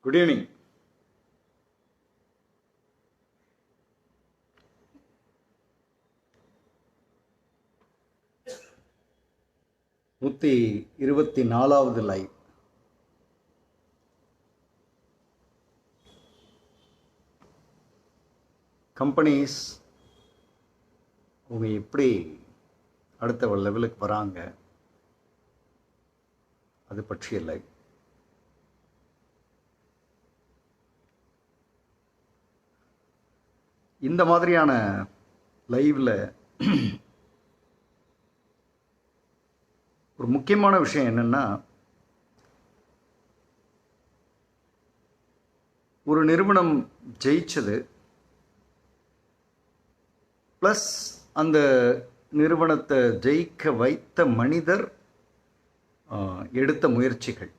Good evening. நூற்றி 24வது live. Companies அவங்க எப்படி அடுத்த லெவலுக்கு வராங்க அது பற்றிய லைவ். இந்த மாதிரியான லைவ்ல ஒரு முக்கியமான விஷயம் என்னன்னா, ஒரு நிறுவனம் ஜெயிச்சது ப்ளஸ் அந்த நிறுவனத்தை ஜெயிக்க வைத்த மனிதர் எடுத்த முயற்சிகள்,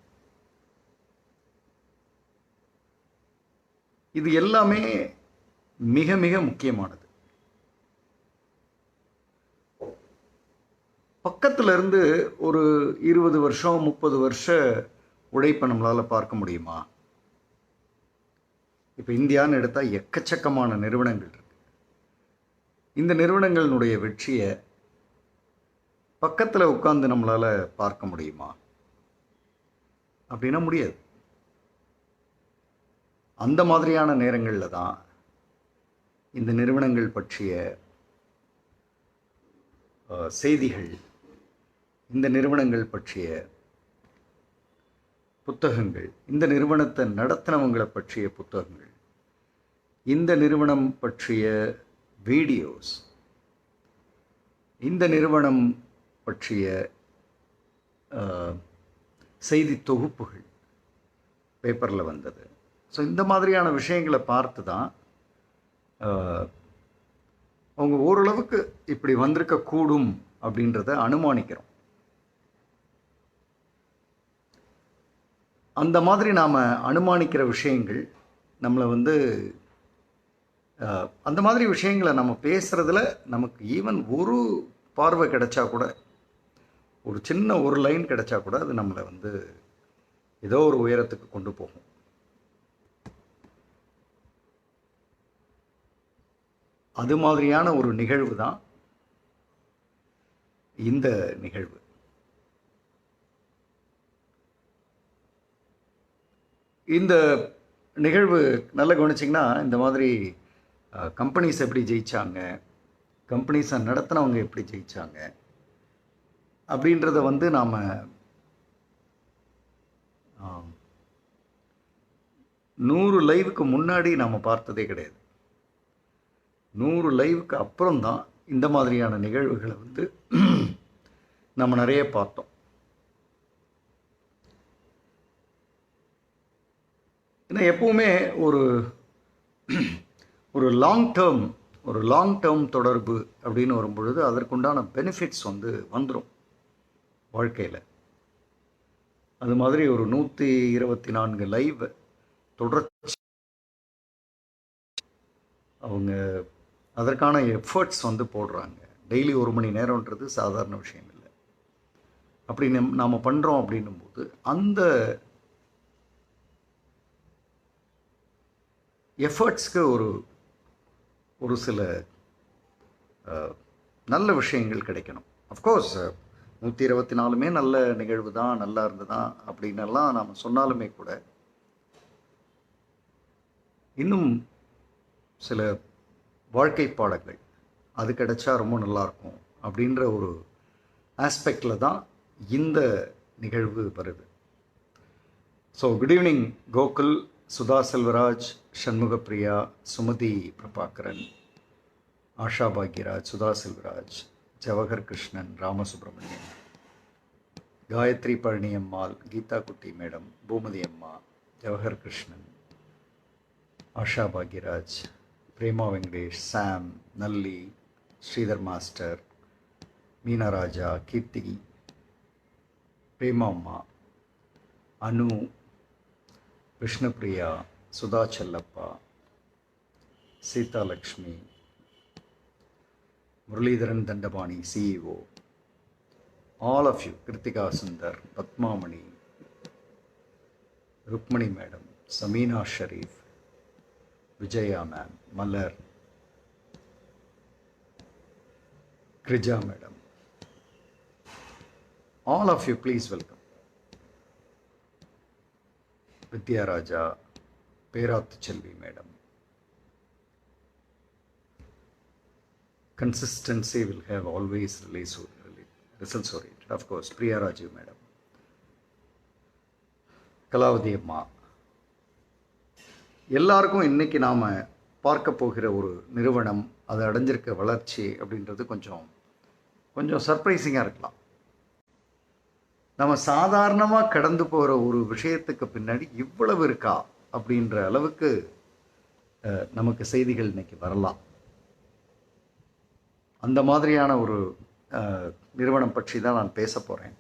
இது எல்லாமே மிக மிக முக்கியமானது. பக்கத்துல இருந்து ஒரு 20 வருஷம் 30 வருஷ உழைப்பை நம்மளால பார்க்க முடியுமா? இப்போ இந்தியான்னு எடுத்தால் எக்கச்சக்கமான நிறுவனங்கள் இருக்கு. இந்த நிறுவனங்களினுடைய வெற்றியை பக்கத்தில் உட்கார்ந்து நம்மளால் பார்க்க முடியுமா? அப்படின்னா முடியாது. அந்த மாதிரியான நேரங்களில் தான் இந்த நிறுவனங்கள் பற்றிய செய்திகள், இந்த நிறுவனங்கள் பற்றிய புத்தகங்கள், இந்த நிறுவனத்தை நடத்தினவங்களை பற்றிய புத்தகங்கள், இந்த நிறுவனம் பற்றிய வீடியோஸ், இந்த நிறுவனம் பற்றிய செய்தி தொகுப்புகள் பேப்பரில் வந்தது. ஸோ இந்த மாதிரியான விஷயங்களை பார்த்து தான் அவங்க ஓரளவுக்கு இப்படி வந்திருக்கக்கூடும் அப்படின்றத அனுமானிக்கிறோம். அந்த மாதிரி நாம் அனுமானிக்கிற விஷயங்கள் நம்மளை அந்த மாதிரி விஷயங்களை நம்ம பேசுகிறதுல நமக்கு ஈவன் ஒரு பார்வை கிடைச்சா கூட, ஒரு சின்ன ஒரு லைன் கிடைச்சா கூட அது நம்மளை ஏதோ ஒரு உயரத்துக்கு கொண்டு போகும். அது மாதிரியான ஒரு நிகழ்வு தான் இந்த நிகழ்வு. இந்த நிகழ்வு நல்லா கவனிச்சிங்கன்னா, இந்த மாதிரி கம்பெனிஸ் எப்படி ஜெயித்தாங்க, கம்பெனிஸை நடத்தினவங்க எப்படி ஜெயித்தாங்க அப்படின்றத நாம் 100 லைவுக்கு முன்னாடி நாம் பார்த்ததே கிடையாது. 100 லைவுக்கு அப்புறம் தான் இந்த மாதிரியான நிகழ்வுகளை நம்ம நிறைய பார்த்தோம். ஏன்னா எப்பவுமே ஒரு லாங் டேர்ம் தொடர்பு அப்படின்னு வரும்பொழுது அதற்குண்டான பெனிஃபிட்ஸ் வந்துடும் வாழ்க்கையில். அது மாதிரி ஒரு 124 லைவ் தொடர்ச்சி அவங்க அதற்கான எஃபர்ட்ஸ் போடுறாங்க. டெய்லி 1 மணி நேரம்ன்றது சாதாரண விஷயம் இல்லை. அப்படி நாம் பண்ணுறோம் அப்படின்னும்போது அந்த எஃபர்ட்ஸ்க்கு ஒரு சில நல்ல விஷயங்கள் கிடைக்கணும். அஃப்கோர்ஸ் 124மே நல்ல நிகழ்வு தான், நல்லா இருந்ததான் அப்படின்னெல்லாம் நாம் சொன்னாலுமே கூட இன்னும் சில வாழ்க்கை பாடங்கள் அது கிடைச்சா ரொம்ப நல்லாயிருக்கும் அப்படின்ற ஒரு ஆஸ்பெக்டில் தான் இந்த நிகழ்வு வருது. So good evening Gokul, Sudha Selvaraj, Shanmugapriya, Sumathi Prabhakaran, Asha Bhagyaraj, Sudha Selvaraj, Jawahar Krishnan, Ramasubramanian, Gayathri Palaniammal, Geetha Kutty madam, Poomathi அம்மா, ஜவஹர் கிருஷ்ணன், ஆஷா பாக்யராஜ், பிரேமா வெங்கடேஷ், சாம், நல்லி, ஸ்ரீதர் மாஸ்டர், மீனா ராஜா, கீர்த்தி, பிரேமா அம்மா, Anu, Vishnupriya, Sudha Chellappa, Seetha Lakshmi, Muralidharan Dhandapani, CEO, all of you, Krithika Sundar, Padmamani, Rukmani madam, Samina Sharif, Vijaya ma'am, Malar, Krija madam. All of you, please welcome. Vidya Raja, Perath Chelvi madam. Consistency will have always results oriented. Of course, Priya Rajiv madam. Kalavadi Amma. எல்லாருக்கும் இன்றைக்கி நாம் பார்க்க போகிற ஒரு நிறுவனம், அது அடைஞ்சிருக்க வளர்ச்சி அப்படின்றது கொஞ்சம் சர்ப்ரைசிங்காக இருக்கலாம். நம்ம சாதாரணமாக கடந்து போகிற ஒரு விஷயத்துக்கு பின்னாடி இவ்வளவு இருக்கா அப்படின்ற அளவுக்கு நமக்கு செய்திகள் இன்றைக்கி வரலாம். அந்த மாதிரியான ஒரு நிறுவனம் பற்றி தான் நான் பேச போகிறேன்.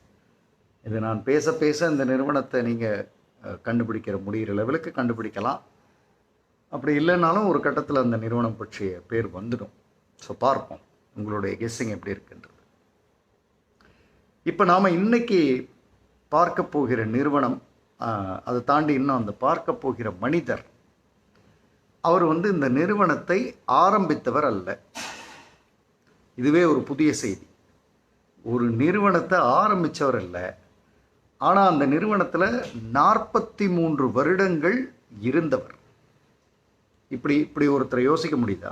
இது நான் பேச இந்த நிறுவனத்தை நீங்கள் கண்டுபிடிக்கிற முடிகிற லெவலுக்கு கண்டுபிடிக்கலாம். அப்படி இல்லைனாலும் ஒரு கட்டத்தில் அந்த நிறுவனம் பற்றிய பேர் வந்துடும். ஸோ பார்ப்போம் உங்களுடைய கெஸ்ஸிங் எப்படி இருக்குன்றது. இப்போ நாம் இன்னைக்கு பார்க்க போகிற நிறுவனம், அதை தாண்டி இன்னும் அந்த பார்க்க போகிற மனிதர், அவர் இந்த நிறுவனத்தை ஆரம்பித்தவர் அல்ல. இதுவே ஒரு புதிய செய்தி. ஒரு நிறுவனத்தை ஆரம்பித்தவர் இல்லை, ஆனால் அந்த நிறுவனத்தில் 43 வருடங்கள் இருந்தவர். இப்படி ஒருத்தரை யோசிக்க முடியுதா?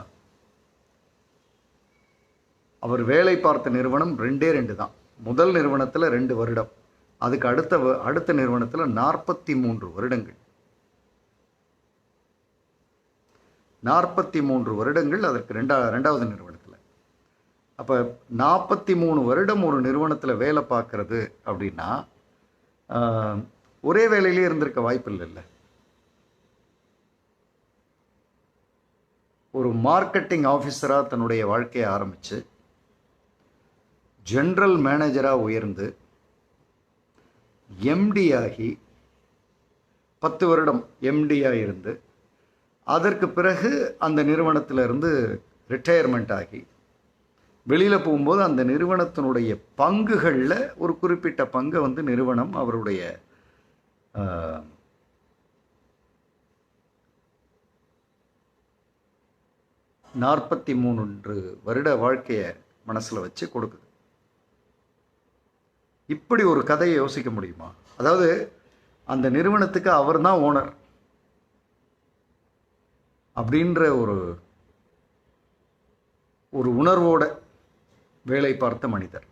அவர் வேலை பார்த்த நிறுவனம் 2 தான். முதல் நிறுவனத்தில் 2 வருடம், அதுக்கு அடுத்த நிறுவனத்தில் 43 வருடங்கள். 43 வருடங்கள் அதற்கு ரெண்டாவது நிறுவனத்தில். அப்போ 43 வருடம் ஒரு நிறுவனத்தில் வேலை பார்க்கறது அப்படின்னா ஒரே வேலையிலே இருந்திருக்க வாய்ப்பு இல்லைல்ல. ஒரு மார்க்கெட்டிங் ஆஃபீஸராக தன்னுடைய வாழ்க்கையை ஆரம்பித்து ஜென்ரல் மேனேஜராக உயர்ந்து எம்டி ஆகி 10 வருடம் எம்டியாக இருந்து அதற்கு பிறகு அந்த நிறுவனத்திலிருந்து ரிட்டையர்மெண்ட் ஆகி வெளியில் போகும்போது அந்த நிறுவனத்தினுடைய பங்குகளில் ஒரு குறிப்பிட்ட பங்கை நிறுவனம் அவருடைய 43 வருட வாழ்க்கையை மனசில் வச்சு கொடுக்குது. இப்படி ஒரு கதையை யோசிக்க முடியுமா? அதாவது அந்த நிறுவனத்துக்கு அவர் தான் ஓனர் அப்படின்ற ஒரு உணர்வோட வேலை பார்த்த மனிதர்.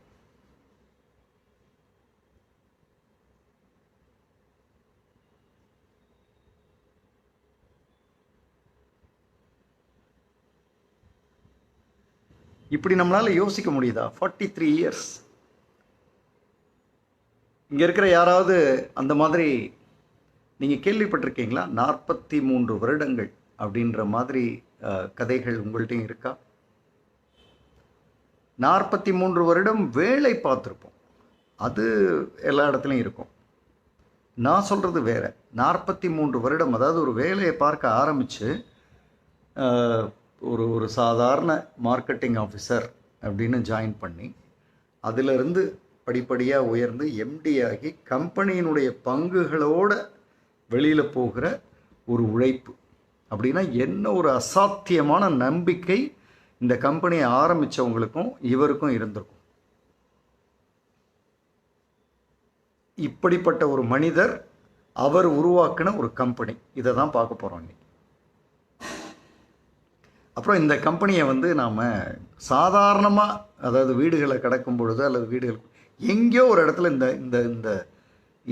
இப்படி நம்மளால் யோசிக்க முடியுதா? 43 இயர்ஸ். இங்கே இருக்கிற யாராவது அந்த மாதிரி நீங்கள் கேள்விப்பட்டிருக்கீங்களா? 43 வருடங்கள் அப்படின்ற மாதிரி கதைகள் உங்கள்கிட்டையும் இருக்கா? 43 வருடம் வேலை பார்த்துருப்போம், அது எல்லா இடத்துலையும் இருக்கும். நான் சொல்கிறது வேறு. 43 வருடம், அதாவது ஒரு வேலையை பார்க்க ஆரம்பித்து ஒரு சாதாரண மார்க்கெட்டிங் ஆஃபீஸர் அப்படின்னு ஜாயின் பண்ணி அதிலிருந்து படிப்படியாக உயர்ந்து எம்டி ஆகி கம்பெனியினுடைய பங்குகளோடு வெளியில் போகிற ஒரு உழைப்பு அப்படின்னா என்ன ஒரு அசாத்தியமான நம்பிக்கை இந்த கம்பெனியை ஆரம்பித்தவங்களுக்கும் இவருக்கும் இருந்திருக்கும். இப்படிப்பட்ட ஒரு மனிதர், அவர் உருவாக்கின ஒரு கம்பெனி, இதை தான் பார்க்க போகிறோம் இன்னைக்கு. அப்புறம் இந்த கம்பெனியை நாம் சாதாரணமாக, அதாவது வீடுகளை கடக்கும் பொழுது அல்லது வீடுகள் எங்கேயோ ஒரு இடத்துல இந்த இந்த இந்த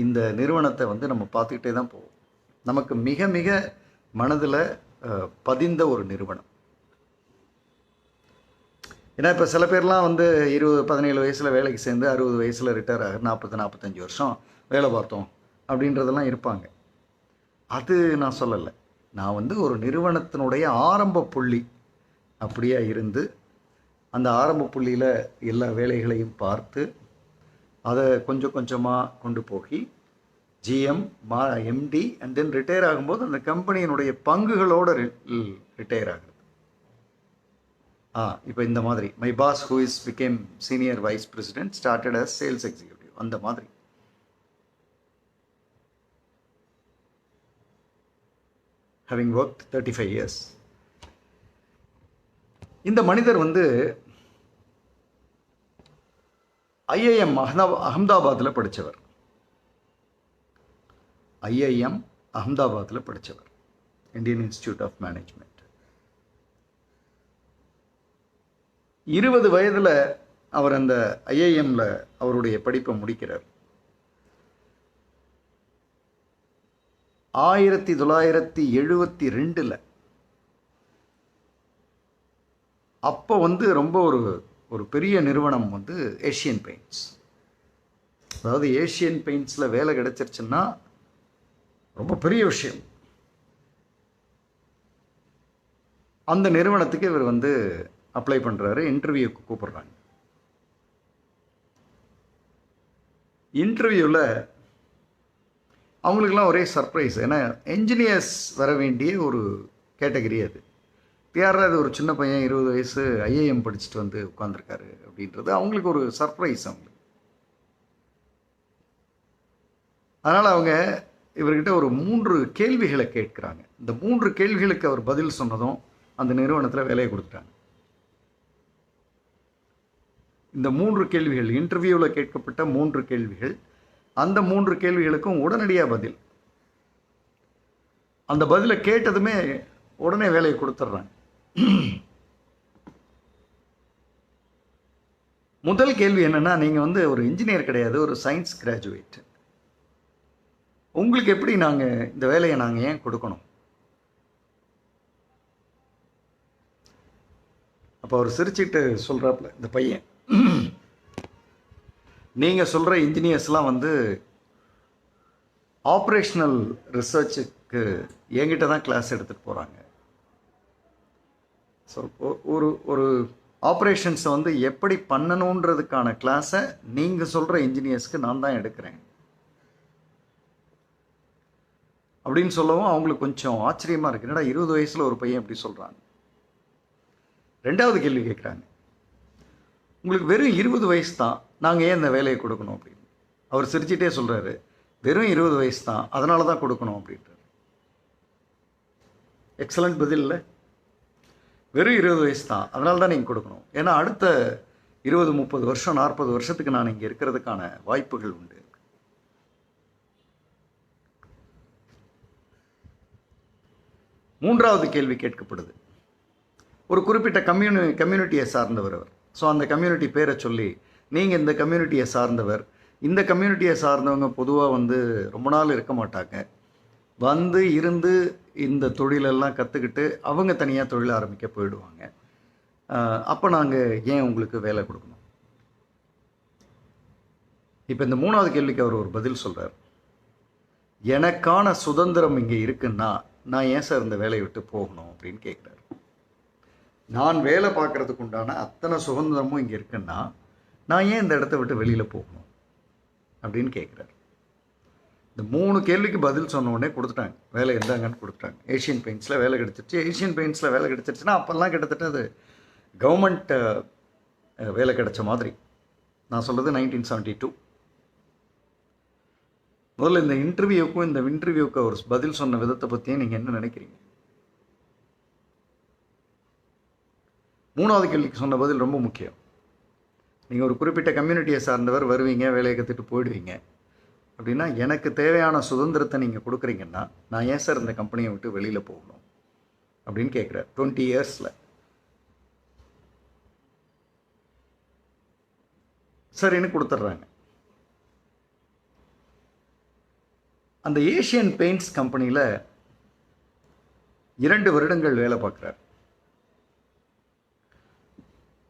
இந்த நிறுவனத்தை நம்ம பார்த்துக்கிட்டே தான் போவோம். நமக்கு மிக மிக மனதில் பதிந்த ஒரு நிறுவனம். ஏன்னா இப்போ சில பேர்லாம் 17 வயசில் வேலைக்கு சேர்ந்து 60 வயசில் ரிட்டையர் ஆக 40-45 வருஷம் வேலை பார்த்தோம் அப்படின்றதெல்லாம் இருப்பாங்க. அது நான் சொல்லலை. நான் ஒரு நிறுவனத்தினுடைய ஆரம்ப புள்ளி அப்படியே இருந்து அந்த ஆரம்ப புள்ளியில் எல்லா வேலைகளையும் பார்த்து அதை கொஞ்சம் கொஞ்சமாக கொண்டு போய் GM, MD and then retire ஆகும்போது அந்த கம்பெனியினுடைய பங்குகளோடு ரிட்டையர் ஆகுது. இப்போ இந்த மாதிரி my boss who is became senior vice president started as sales executive, அந்த மாதிரி. having worked 35 years. இந்த மனிதர் வந்து ஐஐஎம் அகமதாபாத்தில் படித்தவர். ஐஐஎம் அகமதாபாத்தில் படித்தவர், இந்தியன் இன்ஸ்டிடியூட் ஆஃப் மேனேஜ்மெண்ட். 20 வயதில் அவர் அந்த ஐஐஎம்ல அவருடைய படிப்பை முடிக்கிறார். 1972 அப்போ வந்து ரொம்ப ஒரு பெரிய நிறுவனம் வந்து ஏஷியன் பெயிண்ட்ஸ். அதாவது ஏஷியன் பெயிண்ட்ஸில் வேலை கிடைச்சிருச்சுன்னா ரொம்ப பெரிய விஷயம். அந்த நிறுவனத்துக்கு இவர் வந்து அப்ளை பண்ணுறாரு. இன்டர்வியூக்கு கூப்பிடுறாங்க. இன்டர்வியூவில் அவங்களுக்கெல்லாம் ஒரே சர்ப்ரைஸ். ஏன்னா என்ஜினியர்ஸ் வர வேண்டிய ஒரு கேட்டகரி அது. யாராவது ஒரு சின்ன பையன் 20 வயசு ஐஏஎம் படிச்சுட்டு வந்து உட்காந்துருக்காரு அப்படின்றது அவங்களுக்கு ஒரு சர்ப்ரைஸ் அவங்களுக்கு. அதனால் அவங்க இவர்கிட்ட ஒரு 3 கேள்விகளை கேட்குறாங்க. இந்த 3 கேள்விகளுக்கு அவர் பதில் சொன்னதும் அந்த நிறுவனத்தில் வேலையை கொடுத்துட்டாங்க. இந்த 3 கேள்விகள், இன்டர்வியூவில் கேட்கப்பட்ட 3 கேள்விகள், அந்த 3 கேள்விகளுக்கும் உடனடியாக பதில். அந்த பதிலை கேட்டதுமே உடனே வேலையை கொடுத்துட்றாங்க. முதல் கேள்வி என்னன்னா, நீங்கள் வந்து ஒரு இன்ஜினியர் கிடையாது, ஒரு சயின்ஸ் கிராஜுவேட். உங்களுக்கு எப்படி இந்த வேலையை நாங்கள் ஏன் கொடுக்கணும்? அப்போ அவர் சிரிச்சுட்டு சொல்கிறாப்புல, இந்த பையன், நீங்கள் சொல்கிற இன்ஜினியர்ஸ்லாம் வந்து ஆப்ரேஷனல் ரிசர்ச்சுக்கு என்கிட்ட தான் கிளாஸ் எடுத்துகிட்டு போகிறாங்க. ஸோ ஒரு ஆப்ரேஷன்ஸை வந்து எப்படி பண்ணணுன்றதுக்கான கிளாஸை நீங்கள் சொல்கிற இன்ஜினியர்ஸ்க்கு நான் தான் எடுக்கிறேன் அப்படின்னு சொல்லவும் அவங்களுக்கு கொஞ்சம் ஆச்சரியமாக இருக்குது. என்னடா 20 வயசில் ஒரு பையன் எப்படி சொல்கிறாங்க. 2வது கேள்வி கேட்குறாங்க, உங்களுக்கு வெறும் 20 வயசு தான், நாங்கள் ஏன் இந்த வேலையை கொடுக்கணும் அப்படின்னு. அவர் சிரிச்சிட்டே சொல்கிறாரு, வெறும் 20 வயசு தான், அதனால தான் கொடுக்கணும் அப்படின்றார். எக்ஸலண்ட் பதில் இல்லை? வெறும் 20 வயசு தான், அதனால தான் நீங்கள் கொடுக்கணும். ஏன்னா அடுத்த 20, 30 வருஷம், 40 வருஷத்துக்கு நான் இங்கே இருக்கிறதுக்கான வாய்ப்புகள் உண்டு. 3வது கேள்வி கேட்கப்படுது. ஒரு குறிப்பிட்ட கம்யூனிட்டியை சார்ந்தவர் அவர். ஸோ அந்த கம்யூனிட்டி பேரை சொல்லி, நீங்கள் இந்த கம்யூனிட்டியை சார்ந்தவர், இந்த கம்யூனிட்டியை சார்ந்தவங்க பொதுவாக வந்து ரொம்ப நாள் இருக்க மாட்டாங்க, வந்து இருந்து இந்த தொழிலெல்லாம் கற்றுக்கிட்டு அவங்க தனியாக தொழில் ஆரம்பிக்க போயிடுவாங்க. அப்போ நாங்கள் ஏன் உங்களுக்கு வேலை கொடுக்கணும்? இப்போ இந்த 3வது கேள்விக்கு அவர் ஒரு பதில் சொல்கிறார். எனக்கான சுதந்திரம் இங்கே இருக்குன்னா நான் ஏன் சார் இந்த வேலையை விட்டு போகணும் அப்படின்னு கேட்குறாரு. நான் வேலை பார்க்குறதுக்கு உண்டான அத்தனை சுதந்திரமும் இங்கே இருக்குன்னா நான் ஏன் இந்த இடத்த விட்டு வெளியில் போகணும் அப்படின்னு கேட்குறாரு. இந்த 3 கேள்விக்கு பதில் சொன்ன உடனே கொடுத்துட்டாங்க, வேலை இருந்தாங்கன்னு கொடுத்துட்டாங்க. ஏஷியன் பெயிண்ட்ஸில் வேலை கிடச்சிருச்சு. ஏஷியன் பெயிண்ட்ஸில் வேலை கிடச்சிருச்சுன்னா அப்போல்லாம் கிட்டத்தட்ட அது கவர்மெண்ட் வேலை கிடைச்ச மாதிரி. நான் சொல்கிறது 1972. முதல்ல இந்த இன்டர்வியூக்கு அவர் பதில் சொன்ன விதத்தை பற்றியே நீங்கள் என்ன நினைக்கிறீங்க? 3வது கேள்விக்கு சொன்ன பதில் ரொம்ப முக்கியம். நீங்கள் ஒரு குறிப்பிட்ட கம்யூனிட்டியை சார்ந்தவர், வருவீங்க, வேலையை கற்றுட்டு போயிடுவீங்க அப்படின்னா, எனக்கு தேவையான சுதந்திரத்தை நீங்கள் கொடுக்குறீங்கன்னா நான் ஏன் சார் இந்த கம்பெனியை விட்டு வெளியில் போகணும் அப்படின்னு கேட்குறார். 20 இயர்ஸில் சரின்னு கொடுத்துட்றாங்க. அந்த ஏஷியன் பெயிண்ட்ஸ் கம்பெனியில் 2 வருடங்கள் வேலை பார்க்குறார்.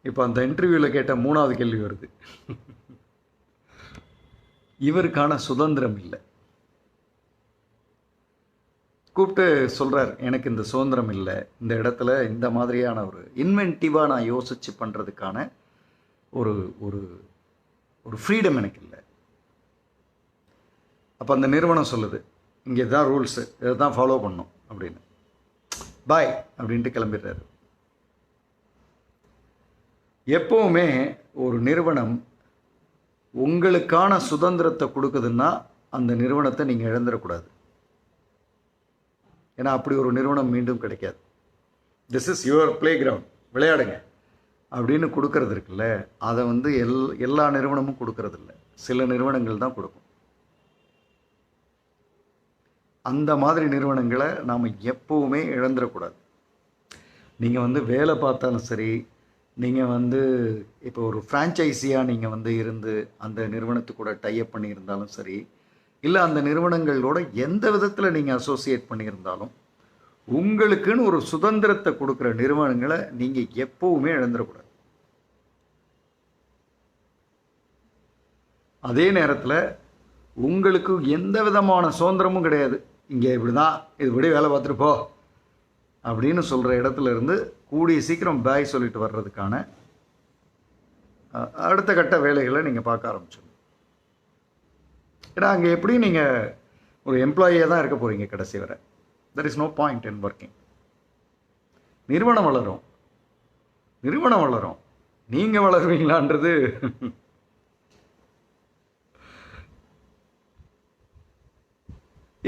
இப்போ அந்த இன்டர்வியூவில் கேட்ட 3வது கேள்வி வருது. இவருக்கான சுதந்திரம் இல்லை. கூப்பிட்டு சொல்கிறார், எனக்கு இந்த சுதந்திரம் இல்லை, இந்த இடத்துல இந்த மாதிரியான ஒரு இன்வென்டிவாக நான் யோசித்து பண்ணுறதுக்கான ஒரு ஒரு ஒரு ஃப்ரீடம் எனக்கு இல்லை. அப்போ அந்த நிறுவனம் சொல்லுது, இங்கே இதுதான் ரூல்ஸு, இதை தான் ஃபாலோ பண்ணணும் அப்படின்னு. பாய் அப்படின்ட்டு கிளம்பிடுறாரு. எப்போவுமே ஒரு நிறுவனம் உங்களுக்கான சுதந்திரத்தை கொடுக்குதுன்னா அந்த நிறுவனத்தை நீங்கள் இழந்துடக்கூடாது. ஏன்னா அப்படி ஒரு நிறுவனம் மீண்டும் கிடைக்காது. This is your play ground, விளையாடுங்க அப்படின்னு கொடுக்கறது இருக்குல்ல, அதை வந்து எல்லா நிறுவனமும் கொடுக்கறதில்ல, சில நிறுவனங்கள் தான் கொடுக்கும். அந்த மாதிரி நிறுவனங்களை நாம் எப்போவுமே இழந்துடக்கூடாது. நீங்கள் வந்து வேலை பார்த்தாலும் சரி, நீங்கள் வந்து இப்போ ஒரு ஃப்ரான்ச்சைஸியாக நீங்கள் வந்து இருந்து அந்த நிறுவனத்துக்கு கூட டைப் பண்ணியிருந்தாலும் சரி, இல்லை அந்த நிறுவனங்களோட எந்த விதத்தில் நீங்கள் அசோசியேட் பண்ணியிருந்தாலும், உங்களுக்குன்னு ஒரு சுதந்திரத்தை கொடுக்குற நிறுவனங்களை நீங்கள் எப்போவுமே இழந்துடக்கூடாது. அதே நேரத்தில் உங்களுக்கு எந்த விதமான சுதந்திரமும் கிடையாது. இங்கே இப்படி தான், இதுபடி வேலை பார்த்துட்டு போ அப்படின்னு சொல்கிற இடத்துல இருந்து கூடிய சீக்கிரம் பாய் சொல்லிட்டு வர்றதுக்கான அடுத்த கட்ட வேலைகளை நீங்கள் பார்க்க ஆரம்பிச்சிடணும். ஏன்னா அங்கே எப்படி நீங்கள் ஒரு எம்ப்ளாயியாக தான் இருக்க போகிறீங்க கடைசி வரை. There is no point in working. நிறுவனம் வளரும், நீங்கள் வளருவீங்களான்றது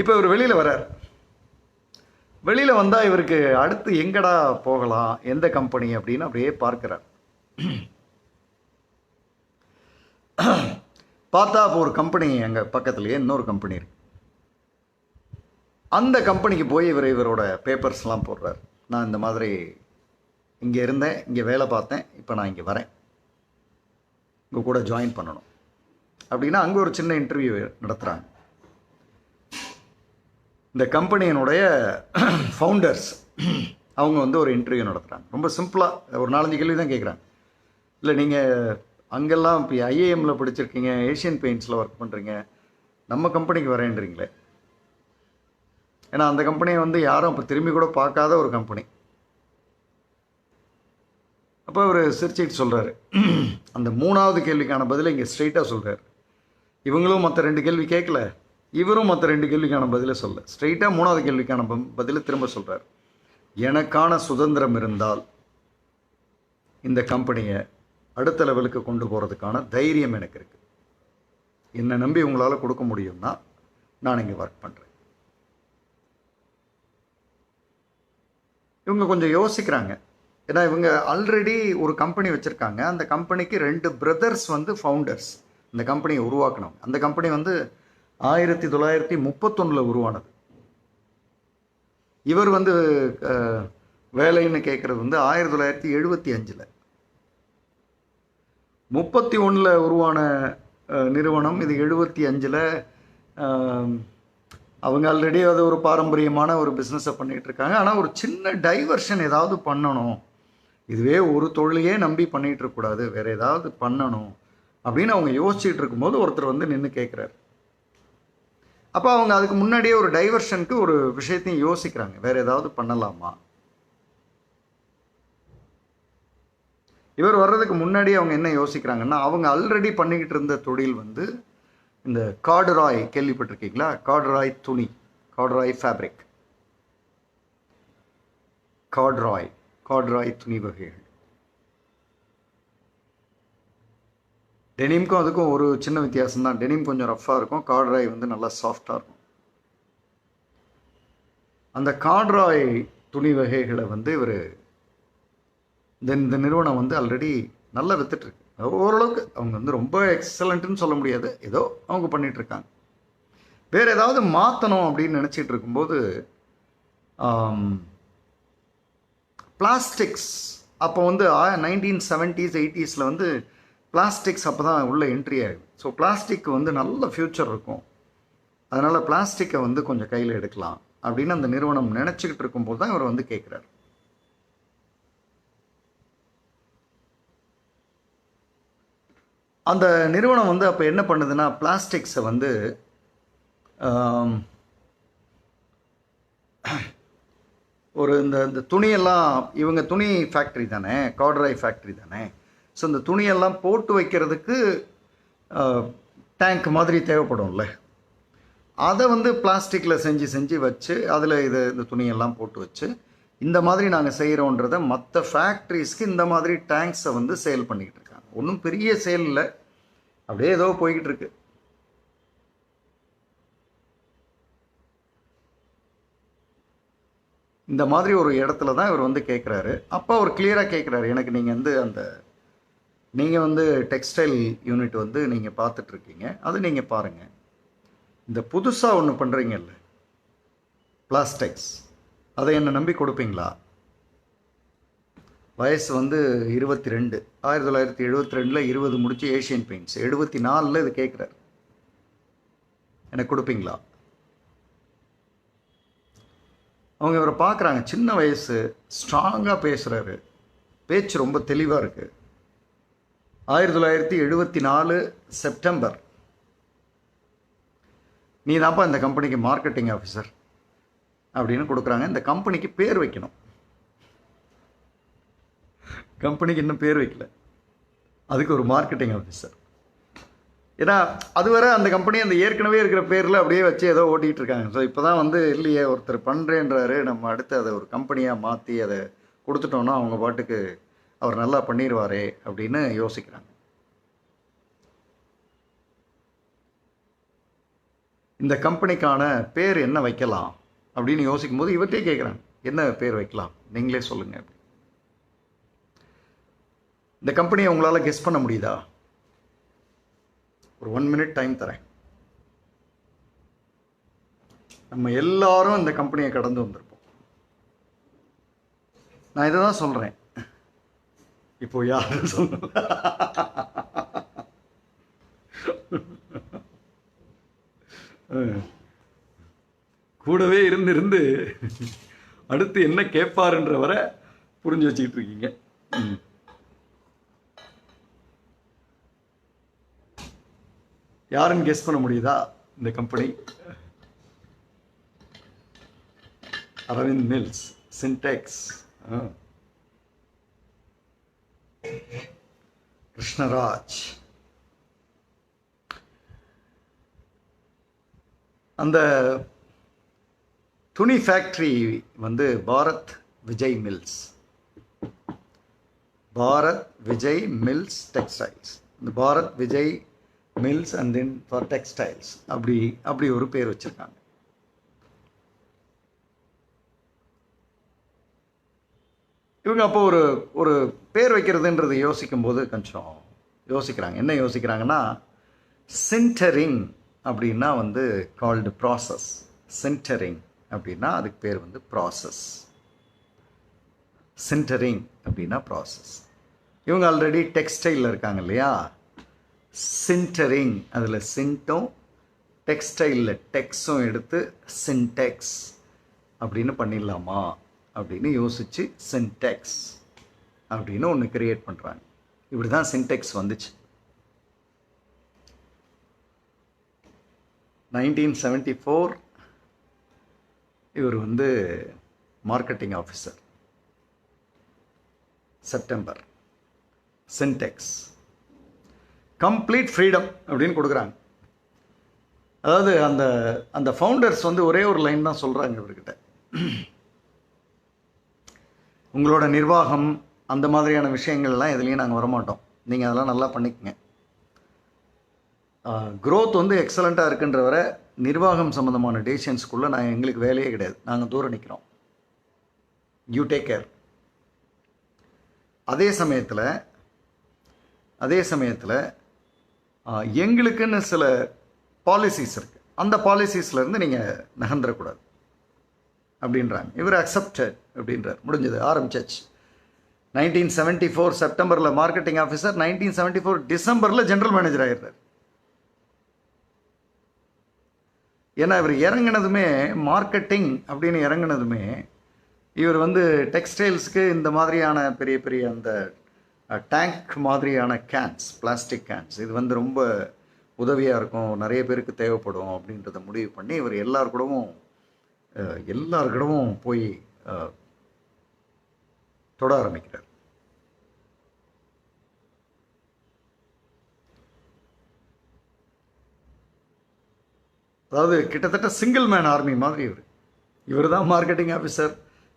இப்போ இவர் வெளியில் வர்றார். வெளியில் வந்தால் இவருக்கு அடுத்து எங்கடா போகலாம், எந்த கம்பெனி அப்படின்னு அப்படியே பார்க்குறார். பார்த்தா அப்போ ஒரு கம்பெனி அங்கே பக்கத்துலேயே இன்னொரு கம்பெனி இருக்கு. அந்த கம்பெனிக்கு போய் இவரோட பேப்பர்ஸ்லாம் போடுறார். நான் இந்த மாதிரி இங்கே இருந்தேன், இங்கே வேலை பார்த்தேன், இப்போ நான் இங்கே வரேன், உங்கள் கூட ஜாயின் பண்ணணும் அப்படின்னா அங்கே ஒரு சின்ன இன்டர்வியூ நடத்துகிறாங்க. இந்த கம்பெனியினுடைய ஃபவுண்டர்ஸ் அவங்க வந்து ஒரு இன்டர்வியூ நடத்துகிறாங்க. ரொம்ப சிம்பிளாக ஒரு 4-5 கேள்வி தான் கேட்குறாங்க. இல்லை நீங்கள் அங்கெல்லாம் இப்போ ஐஏஎம்மில் படிச்சிருக்கீங்க, ஏஷியன் பெயிண்ட்ஸில் ஒர்க் பண்ணுறீங்க, நம்ம கம்பெனிக்கு வரேன்றீங்களே. ஏன்னா அந்த கம்பெனியை வந்து யாரும் இப்போ திரும்பி கூட பார்க்காத ஒரு கம்பெனி. அப்போ அவர் சிரிச்சிட்டு சொல்கிறாரு. அந்த 3வது கேள்விக்கான பதிலை இங்கே ஸ்ட்ரெயிட்டாக சொல்கிறார். இவங்களும் மற்ற 2 கேள்வி கேட்கல, இவரும் மற்ற 2 கேள்விக்கான பதிலை சொல்ல, ஸ்ட்ரெயிட்டாக 3வது கேள்விக்கான பதிலை திரும்ப சொல்கிறார். எனக்கான சுதந்திரம் இருந்தால் இந்த கம்பெனியை அடுத்த லெவலுக்கு கொண்டு போகிறதுக்கான தைரியம் எனக்கு இருக்குது. என்னை நம்பி உங்களால் கொடுக்க முடியும்னா நான் இங்கே ஒர்க் பண்ணுறேன். இவங்க கொஞ்சம் யோசிக்கிறாங்க. ஏன்னா இவங்க ஆல்ரெடி ஒரு கம்பெனி வச்சுருக்காங்க. அந்த கம்பெனிக்கு 2 பிரதர்ஸ் வந்து ஃபவுண்டர்ஸ், இந்த கம்பெனியை உருவாக்கினவங்க. அந்த கம்பெனி வந்து 1931 உருவானது. இவர் வந்து வேலைன்னு கேட்குறது வந்து 1975. 31 உருவான நிறுவனம் இது 75. அவங்க ஆல்ரெடி அது ஒரு பாரம்பரியமான ஒரு பிஸ்னஸை பண்ணிகிட்டு இருக்காங்க. ஆனால் ஒரு சின்ன டைவர்ஷன் ஏதாவது பண்ணணும், இதுவே ஒரு தொழிலையே நம்பி பண்ணிகிட்டு இருக்கக்கூடாது, வேறு ஏதாவது பண்ணணும் அப்படின்னு அவங்க யோசிச்சுட்டு இருக்கும்போது ஒருத்தர் வந்து நின்று கேட்குறாரு. அப்போ அவங்க அதுக்கு முன்னாடியே ஒரு டைவர்ஷனுக்கு ஒரு விஷயத்தையும் யோசிக்கிறாங்க, வேறு ஏதாவது பண்ணலாமா. இவர் வர்றதுக்கு முன்னாடி அவங்க என்ன யோசிக்கிறாங்கன்னா, அவங்க ஆல்ரெடி பண்ணிக்கிட்டு இருந்த தொழில் வந்து இந்த கார்டுராய், கேள்விப்பட்டிருக்கீங்களா? கார்டுராய் துணி, கார்டுராய் ஃபேப்ரிக், கார்டுராய் துணி வகைகள். டெனிம்க்கும் அதுக்கும் ஒரு சின்ன வித்தியாசம் தான். டெனிம் கொஞ்சம் ரஃப்பாக இருக்கும், கார்டுராய் வந்து நல்லா சாஃப்டாக இருக்கும். அந்த கார்டுராய் துணி வகைகளை வந்து இவர் இந்த நிறுவனம் வந்து ஆல்ரெடி நல்லா வித்துட்ருக்கு. ஓரளவுக்கு அவங்க வந்து ரொம்ப எக்ஸலண்ட்டுன்னு சொல்ல முடியாது, ஏதோ அவங்க பண்ணிகிட்ருக்காங்க. வேறு ஏதாவது மாற்றணும் அப்படின்னு நினச்சிட்டு இருக்கும்போது பிளாஸ்டிக்ஸ் அப்போ வந்து 1970s 80s வந்து பிளாஸ்டிக்ஸ் அப்போ தான் உள்ள என்ட்ரி ஆகுது. ஸோ பிளாஸ்டிக் வந்து நல்ல ஃப்யூச்சர் இருக்கும், அதனால் பிளாஸ்டிக்கை வந்து கொஞ்சம் கையில் எடுக்கலாம் அப்படின்னு அந்த நிறுவனம் நினச்சிக்கிட்டு இருக்கும்போது தான் இவர் வந்து கேட்குறாரு. அந்த நிறுவனம் வந்து அப்போ என்ன பண்ணுதுன்னா, பிளாஸ்டிக்ஸை வந்து ஒரு இந்த துணியெல்லாம், இவங்க துணி ஃபேக்ட்ரி தானே, கார்டுராய் ஃபேக்ட்ரி தானே. ஸோ இந்த துணியெல்லாம் போட்டு வைக்கிறதுக்கு டேங்க் மாதிரி தேவைப்படும்ல, அதை வந்து பிளாஸ்டிக்கில் செஞ்சு வச்சு அதில் இந்த துணியெல்லாம் போட்டு வச்சு இந்த மாதிரி நாங்கள் செய்கிறோன்றதை மற்ற ஃபேக்ட்ரிஸ்க்கு இந்த மாதிரி டேங்க்ஸை வந்து சேல் பண்ணிக்கிட்டு இருக்காங்க. ஒன்றும் பெரிய சேல் இல்லை, அப்படியே ஏதோ போய்கிட்டு இருக்கு. இந்த மாதிரி ஒரு இடத்துல தான் இவர் வந்து கேட்குறாரு. அப்போ அவர் கிளியராக கேட்குறாரு, எனக்கு நீங்கள் வந்து டெக்ஸ்டைல் யூனிட் வந்து நீங்கள் பார்த்துட்ருக்கீங்க, அது நீங்கள் பாருங்கள். இந்த புதுசாக ஒன்று பண்ணுறீங்கல்ல பிளாஸ்டிக்ஸ், அதை என்னை நம்பி கொடுப்பீங்களா? வயசு வந்து 22, 1972 20 முடிச்சு ஏஷியன் பெயிண்ட்ஸ், 74 இது கேட்குறாரு, எனக்கு கொடுப்பீங்களா? அவங்க இவரை பார்க்குறாங்க, சின்ன வயசு, ஸ்ட்ராங்காக பேசுகிறாரு, பேச்சு ரொம்ப தெளிவாக இருக்குது. 1974 செப்டம்பர், நீ தான்ப்பா இந்த கம்பெனிக்கு மார்க்கெட்டிங் ஆஃபீஸர் அப்படின்னு கொடுக்குறாங்க. இந்த கம்பெனிக்கு பேர் வைக்கணும். கம்பெனிக்கு இன்னும் பேர் வைக்கல, அதுக்கு ஒரு மார்க்கெட்டிங் ஆஃபீஸர். ஏன்னா அதுவரை அந்த கம்பெனி அந்த ஏற்கனவே இருக்கிற பேரில் அப்படியே வச்சு ஏதோ ஓட்டிகிட்டு இருக்காங்க. ஸோ இப்போ தான் வந்து இல்லையே, ஒருத்தர் பண்ணுறேன்றாரு, நம்ம அடுத்து அதை ஒரு கம்பெனியாக மாற்றி அதை கொடுத்துட்டோன்னா அவங்க பாட்டுக்கு அவர் நல்லா பண்ணிடுவாரே அப்படின்னு யோசிக்கிறாங்க. இந்த கம்பெனிக்கான பேர் என்ன வைக்கலாம் அப்படின்னு யோசிக்கும் போது இவர்கிட்டே கேட்குறாங்க, என்ன பேர் வைக்கலாம், நீங்களே சொல்லுங்கள். இந்த கம்பெனியை உங்களால் கெஸ் பண்ண முடியுதா? ஒரு 1 minute டைம் தரேன். நம்ம எல்லாரும் இந்த கம்பெனியை கடந்து வந்திருப்போம். நான் இதை தான் சொல்கிறேன், இப்போ யாரும் சொல்ல கூடவே இருந்து அடுத்து என்ன கேட்பாருன்ற வரை புரிஞ்சு வச்சுக்கிட்டு இருக்கீங்க. யாருன்னு கெஸ் பண்ண முடியுதா? இந்த கம்பெனி அரவிந்த் மில்ஸ், சின்டெக்ஸ், கிருஷ்ணராஜ். அந்த துணி ஃபேக்ட்ரி வந்து Bharat Vijay mills, Bharat Vijay mills textiles. இந்த Bharat Vijay mills and then for textiles அப்படி ஒரு பேர் வச்சுருக்காங்க. இவங்க அப்போ ஒரு பேர் வைக்கிறதுன்றது யோசிக்கும் போது கொஞ்சம் யோசிக்கிறாங்க. என்ன யோசிக்கிறாங்கன்னா, சின்டரிங் அப்படின்னா வந்து கால்டு ப்ராசஸ். சின்டரிங் அப்படின்னா அதுக்கு பேர் வந்து ப்ராசஸ். சின்டரிங் அப்படின்னா ப்ராசஸ். இவங்க ஆல்ரெடி டெக்ஸ்டைலில் இருக்காங்க இல்லையா, சின்டரிங், அதில் சின்ட்டும் டெக்ஸ்டைலில் டெக்ஸும் எடுத்து சின்டெக்ஸ் அப்படின்னு பண்ணிடலாமா அப்படின்னு யோசித்து சின்டெக்ஸ் அப்படின்னு ஒன்று கிரியேட் பண்ணுறாங்க. இப்படி தான் சின்டெக்ஸ் வந்துச்சு. 1974 இவர் வந்து marketing officer. September, Sintex complete freedom அப்படின்னு கொடுக்குறாங்க. அதாவது அந்த ஃபவுண்டர்ஸ் வந்து ஒரே ஒரு லைன் தான் சொல்கிறாங்க இவர்கிட்ட, உங்களோட நிர்வாகம் அந்த மாதிரியான விஷயங்கள்லாம் எதுலேயும் நாங்கள் வரமாட்டோம், நீங்கள் அதெல்லாம் நல்லா பண்ணிக்கங்க. க்ரோத் வந்து எக்ஸலண்ட்டாக இருக்குன்ற வரை நிர்வாகம் சம்மந்தமான டெசிஷன்ஸ்குள்ளே எங்களுக்கு வேலையே கிடையாது, நாங்கள் தூரம் நிற்கிறோம், யூ டேக் கேர். அதே சமயத்தில் எங்களுக்குன்னு சில பாலிசிஸ் இருக்குது, அந்த பாலிசிஸ்லேருந்து நீங்கள் நகர்ந்துடக்கூடாது அப்படின்றாங்க. இவர் அக்செப்டட் அப்படின்றார். முடிஞ்சது, ஆரம்பிச்சாச்சு. 1974 செப்டம்பரில் மார்க்கெட்டிங் ஆஃபீஸர், 1974 டிசம்பரில் ஜென்ரல் மேனேஜர் ஆகிடுறார். ஏன்னா இவர் இறங்கினதுமே, மார்க்கெட்டிங் அப்படின்னு இறங்கினதுமே, இவர் வந்து டெக்ஸ்டைல்ஸுக்கு இந்த மாதிரியான பெரிய பெரிய அந்த டேங்க் மாதிரியான கேன்ஸ், பிளாஸ்டிக் கேன்ஸ், இது வந்து ரொம்ப உதவியாக இருக்கும், நிறைய பேருக்கு தேவைப்படும் அப்படின்றத முடிவு பண்ணி இவர் எல்லாருக்கிடமும் போய் தொட ஆரம்பிக்கிறார். அதாவது கிட்டத்தட்ட சிங்கிள் மேன் ஆர்மி மாதிரி இவர் தான் மார்க்கெட்டிங் ஆஃபீஸர்,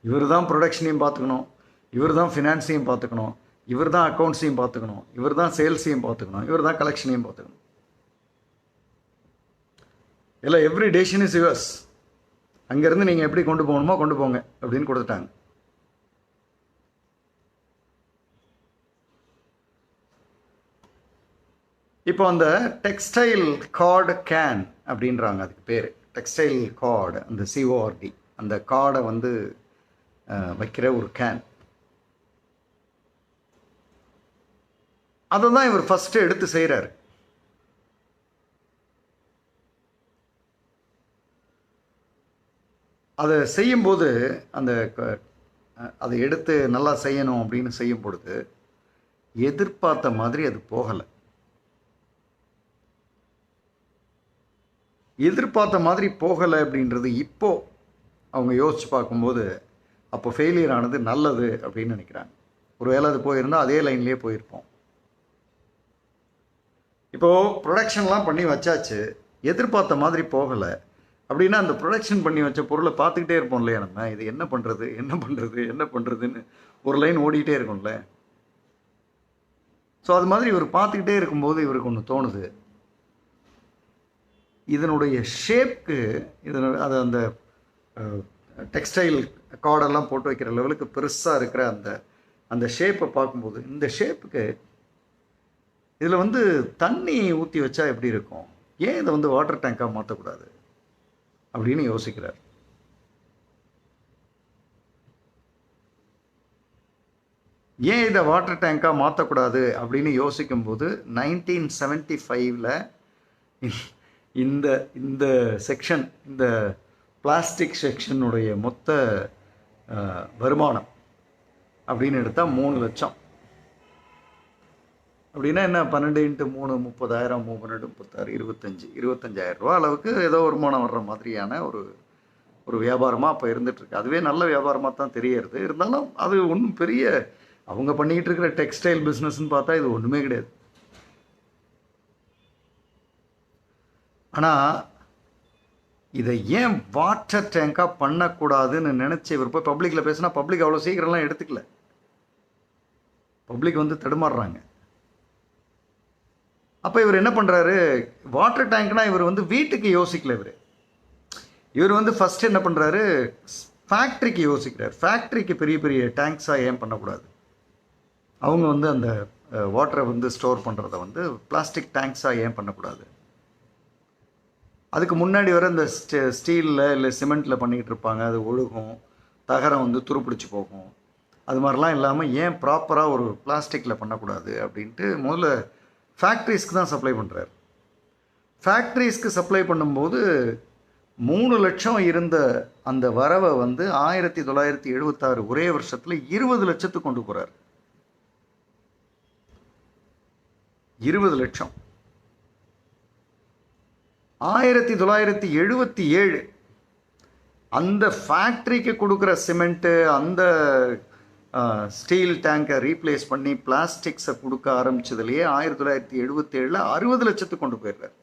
இவர் தான் ப்ரொடக்ஷனையும் பார்த்துக்கணும், இவர் தான் ஃபினான்ஸையும் பார்த்துக்கணும், இவர் தான் அக்கௌண்ட்ஸையும் பார்த்துக்கணும், இவர் தான் சேல்ஸையும் பார்த்துக்கணும், இவர் தான் கலெக்ஷனையும் பார்த்துக்கணும். இல்லை, எவ்ரி டெசிஷன் இஸ் யுவர்ஸ். அங்கேருந்து நீங்கள் எப்படி கொண்டு போகணுமோ கொண்டு போங்க அப்படின்னு கொடுத்துட்டாங்க. இப்போ அந்த டெக்ஸ்டைல் கார்டு கேன் அப்படின்றாங்க, அதுக்கு பேர் டெக்ஸ்டைல் கார்டு. அந்த சிஓஆர்டி அந்த கார்டை வந்து வைக்கிற ஒரு கேன், அதை தான் இவர் ஃபஸ்ட்டு எடுத்து செய்கிறார். அதை செய்யும்போது அதை எடுத்து நல்லா செய்யணும் அப்படின்னு செய்யும் பொழுது எதிர்பார்த்த மாதிரி அது போகலை. எதிர்பார்த்த மாதிரி போகலை அப்படின்றது இப்போ அவங்க யோசித்து பார்க்கும்போது அப்போ ஃபெயிலியர் ஆனது நல்லது அப்படின்னு நினைக்கிறாங்க. ஒருவேளை அது போயிருந்தால் அதே லைன்லேயே போயிருப்போம். இப்போது ப்ரொடக்ஷன்லாம் பண்ணி வச்சாச்சு, எதிர்பார்த்த மாதிரி போகலை அப்படின்னா அந்த ப்ரொடக்ஷன் பண்ணி வச்ச பொருளை பார்த்துக்கிட்டே இருப்போம் இல்லையா நம்ம, இது என்ன பண்ணுறது என்ன பண்ணுறது என்ன பண்ணுறதுன்னு ஒரு லைன் ஓடிக்கிட்டே இருக்கும்ல. ஸோ அது மாதிரி இவர் பார்த்துக்கிட்டே இருக்கும்போது இவருக்கு ஒன்று தோணுது, இதனுடைய ஷேப்க்கு அது அந்த டெக்ஸ்டைல் கார்டெல்லாம் போட்டு வைக்கிற லெவலுக்கு பெருசாக இருக்கிற அந்த ஷேப்பை பார்க்கும்போது இந்த ஷேப்புக்கு இதில் வந்து தண்ணி ஊற்றி வச்சா எப்படி இருக்கும், ஏன் இதை வந்து வாட்டர் டேங்காக மாற்றக்கூடாது அப்படின்னு யோசிக்கிறார். ஏன் இதை வாட்டர் டேங்காக மாற்றக்கூடாது அப்படின்னு யோசிக்கும்போது 1975 இந்த இந்த செக்ஷன், இந்த பிளாஸ்டிக் செக்ஷனுடைய மொத்த வருமானம் அப்படின்னு எடுத்தால் 3 லட்சம். அப்படின்னா என்ன, 12 × 3 30,000, 32 36 25,000 ரூபா அளவுக்கு ஏதோ வருமானம் வர்ற மாதிரியான ஒரு வியாபாரமாக அப்போ இருந்துகிட்ருக்கு. அதுவே நல்ல வியாபாரமாக தான் தெரியறது. இருந்தாலும் அது ஒன்றும் பெரிய அவங்க பண்ணிக்கிட்டு இருக்கிற டெக்ஸ்டைல் பிஸ்னஸ்ன்னு பார்த்தா இது ஒன்றுமே கிடையாது. ஆனால் இதை ஏன் வாட்டர் டேங்காக பண்ணக்கூடாதுன்னு நினச்சி இவர் போய் பப்ளிக்கில் பேசினா பப்ளிக் அவ்வளோ சீக்கிரம்லாம் எடுத்துக்கல. பப்ளிக் வந்து தடுமாறுறாங்க. அப்போ இவர் என்ன பண்ணுறாரு, வாட்டர் டேங்க்னா இவர் வந்து வீட்டுக்கு யோசிக்கல. இவர் வந்து ஃபஸ்ட்டு என்ன பண்ணுறாரு, ஃபேக்ட்ரிக்கு யோசிக்கிறார். ஃபேக்ட்ரிக்கு பெரிய பெரிய டேங்க்ஸாக ஏன் பண்ணக்கூடாது, அவங்க வந்து அந்த வாட்டரை வந்து ஸ்டோர் பண்ணுறத வந்து பிளாஸ்டிக் டேங்க்ஸாக ஏன் பண்ணக்கூடாது. அதுக்கு முன்னாடி வர இந்த ஸ்டீலில் இல்லை சிமெண்ட்டில் பண்ணிக்கிட்டு இருப்பாங்க, அது ஒழுகும், தகரம் வந்து துருப்பிடிச்சு போகும். அது மாதிரிலாம் இல்லாமல் ஏன் ப்ராப்பராக ஒரு பிளாஸ்டிக்கில் பண்ணக்கூடாது அப்படின்ட்டு முதல்ல ஃபேக்ட்ரிஸ்க்கு தான் சப்ளை பண்ணுறாரு. ஃபேக்ட்ரிஸ்க்கு சப்ளை பண்ணும்போது 3 லட்சம் இருந்த அந்த வரவை வந்து 1976 ஒரே வருஷத்தில் 20 லட்சத்துக்கு கொண்டு போகிறார். 20 லட்சம். 1977 அந்த ஃபேக்ட்ரிக்கு கொடுக்குற சிமெண்ட்டு, அந்த ஸ்டீல் டேங்கை ரீப்ளேஸ் பண்ணி பிளாஸ்டிக்ஸை கொடுக்க ஆரம்பிச்சதுலேயே 1977 60 லட்சத்துக்கு கொண்டு போயிடுறார்.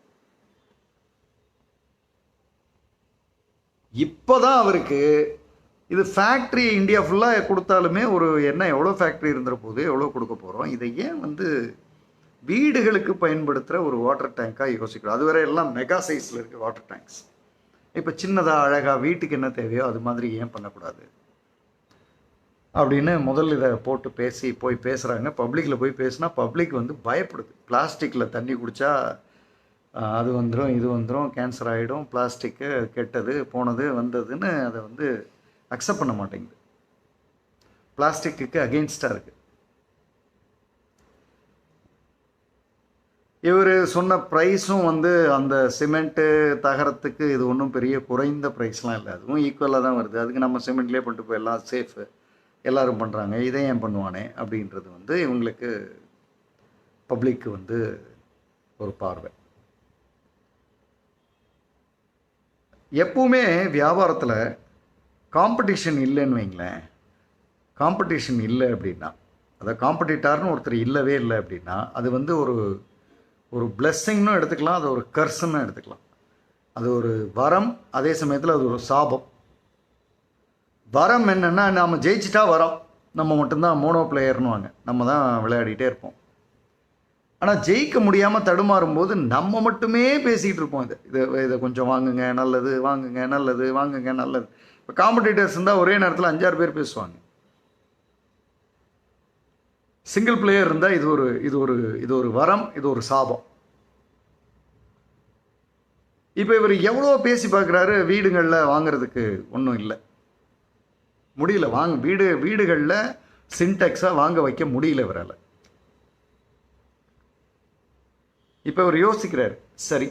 இப்போதான் அவருக்கு இது ஃபேக்ட்ரி இந்தியா ஃபுல்லாக கொடுத்தாலுமே ஒரு என்ன எவ்வளோ ஃபேக்ட்ரி இருந்துற போது எவ்வளோ கொடுக்க போகிறோம், இதை ஏன் வந்து வீடுகளுக்கு பயன்படுத்துகிற ஒரு வாட்டர் டேங்காக யோசிக்கிறோம். அதுவரை எல்லாம் மெகா சைஸில் இருக்குது வாட்டர் டேங்க்ஸ். இப்போ சின்னதாக அழகாக வீட்டுக்கு என்ன தேவையோ அது மாதிரி ஏன் பண்ணக்கூடாது அப்படின்னு முதல்ல இதை போட்டு போய் பேசுகிறாங்க. பப்ளிக்கில் போய் பேசினா பப்ளிக் வந்து பயப்படுது. பிளாஸ்டிக்கில் தண்ணி குடித்தா அது வந்துடும், இது வந்துடும், கேன்சர் ஆகிடும், பிளாஸ்டிக்கு கெட்டது போனது வந்ததுன்னு அதை வந்து அக்செப்ட் பண்ண மாட்டேங்குது. பிளாஸ்டிக்கு அகெயின்ஸ்டாக இருக்குது. இவர் சொன்ன ப்ரைஸும் வந்து அந்த சிமெண்ட்டு தகரத்துக்கு இது ஒன்றும் பெரிய குறைந்த ப்ரைஸ்லாம் இல்லை, அதுவும் ஈக்குவலாக தான் வருது. அதுக்கு நம்ம சிமெண்ட்லேயே பண்ணிட்டு போயிடலாம், சேஃபு, எல்லோரும் பண்ணுறாங்க, இதை ஏன் பண்ணுவானே அப்படின்றது வந்து இவங்களுக்கு பப்ளிக்கு வந்து ஒரு பார்வை. எப்பவுமே வியாபாரத்தில் காம்படிஷன் இல்லைன்னு வைங்களேன், காம்படிஷன் இல்லை அப்படின்னா, அதாவது காம்படிட்டார்னு ஒருத்தர் இல்லவே இல்லை அப்படின்னா அது வந்து ஒரு பிளெஸ்ஸிங்னு எடுத்துக்கலாம், அது ஒரு கர்ஸ்ன்னு எடுத்துக்கலாம். அது ஒரு வரம், அதே சமயத்தில் அது ஒரு சாபம். வரம் என்னென்னா, நாம் ஜெயிச்சிட்டா வரோம், நம்ம மட்டும்தான் மோனோ பிளேயர்னுவாங்க, நம்ம தான் விளையாடிட்டே இருப்போம். ஆனால் ஜெயிக்க முடியாமல் தடுமாறும் போது நம்ம மட்டுமே பேசிகிட்டு இருப்போம். இதை கொஞ்சம் வாங்குங்க நல்லது, வாங்குங்க நல்லது, வாங்குங்க நல்லது. இப்போ காம்படிட்டர்ஸ் இருந்தால் ஒரே நேரத்தில் 5-6 பேர் பேசுவாங்க. சிங்கிள் பிளேயர் இருந்தால் இது ஒரு வரம், இது ஒரு சாபம். இப்போ இவர் எவ்வளோ பேசி பார்க்குறாரு, வீடுகளில் வாங்குறதுக்கு ஒன்றும் இல்லை, முடியல. வீடுகளில் சின்டெக்ஸாக வாங்க வைக்க முடியல இவரால். இப்போ இவர் யோசிக்கிறார், சரி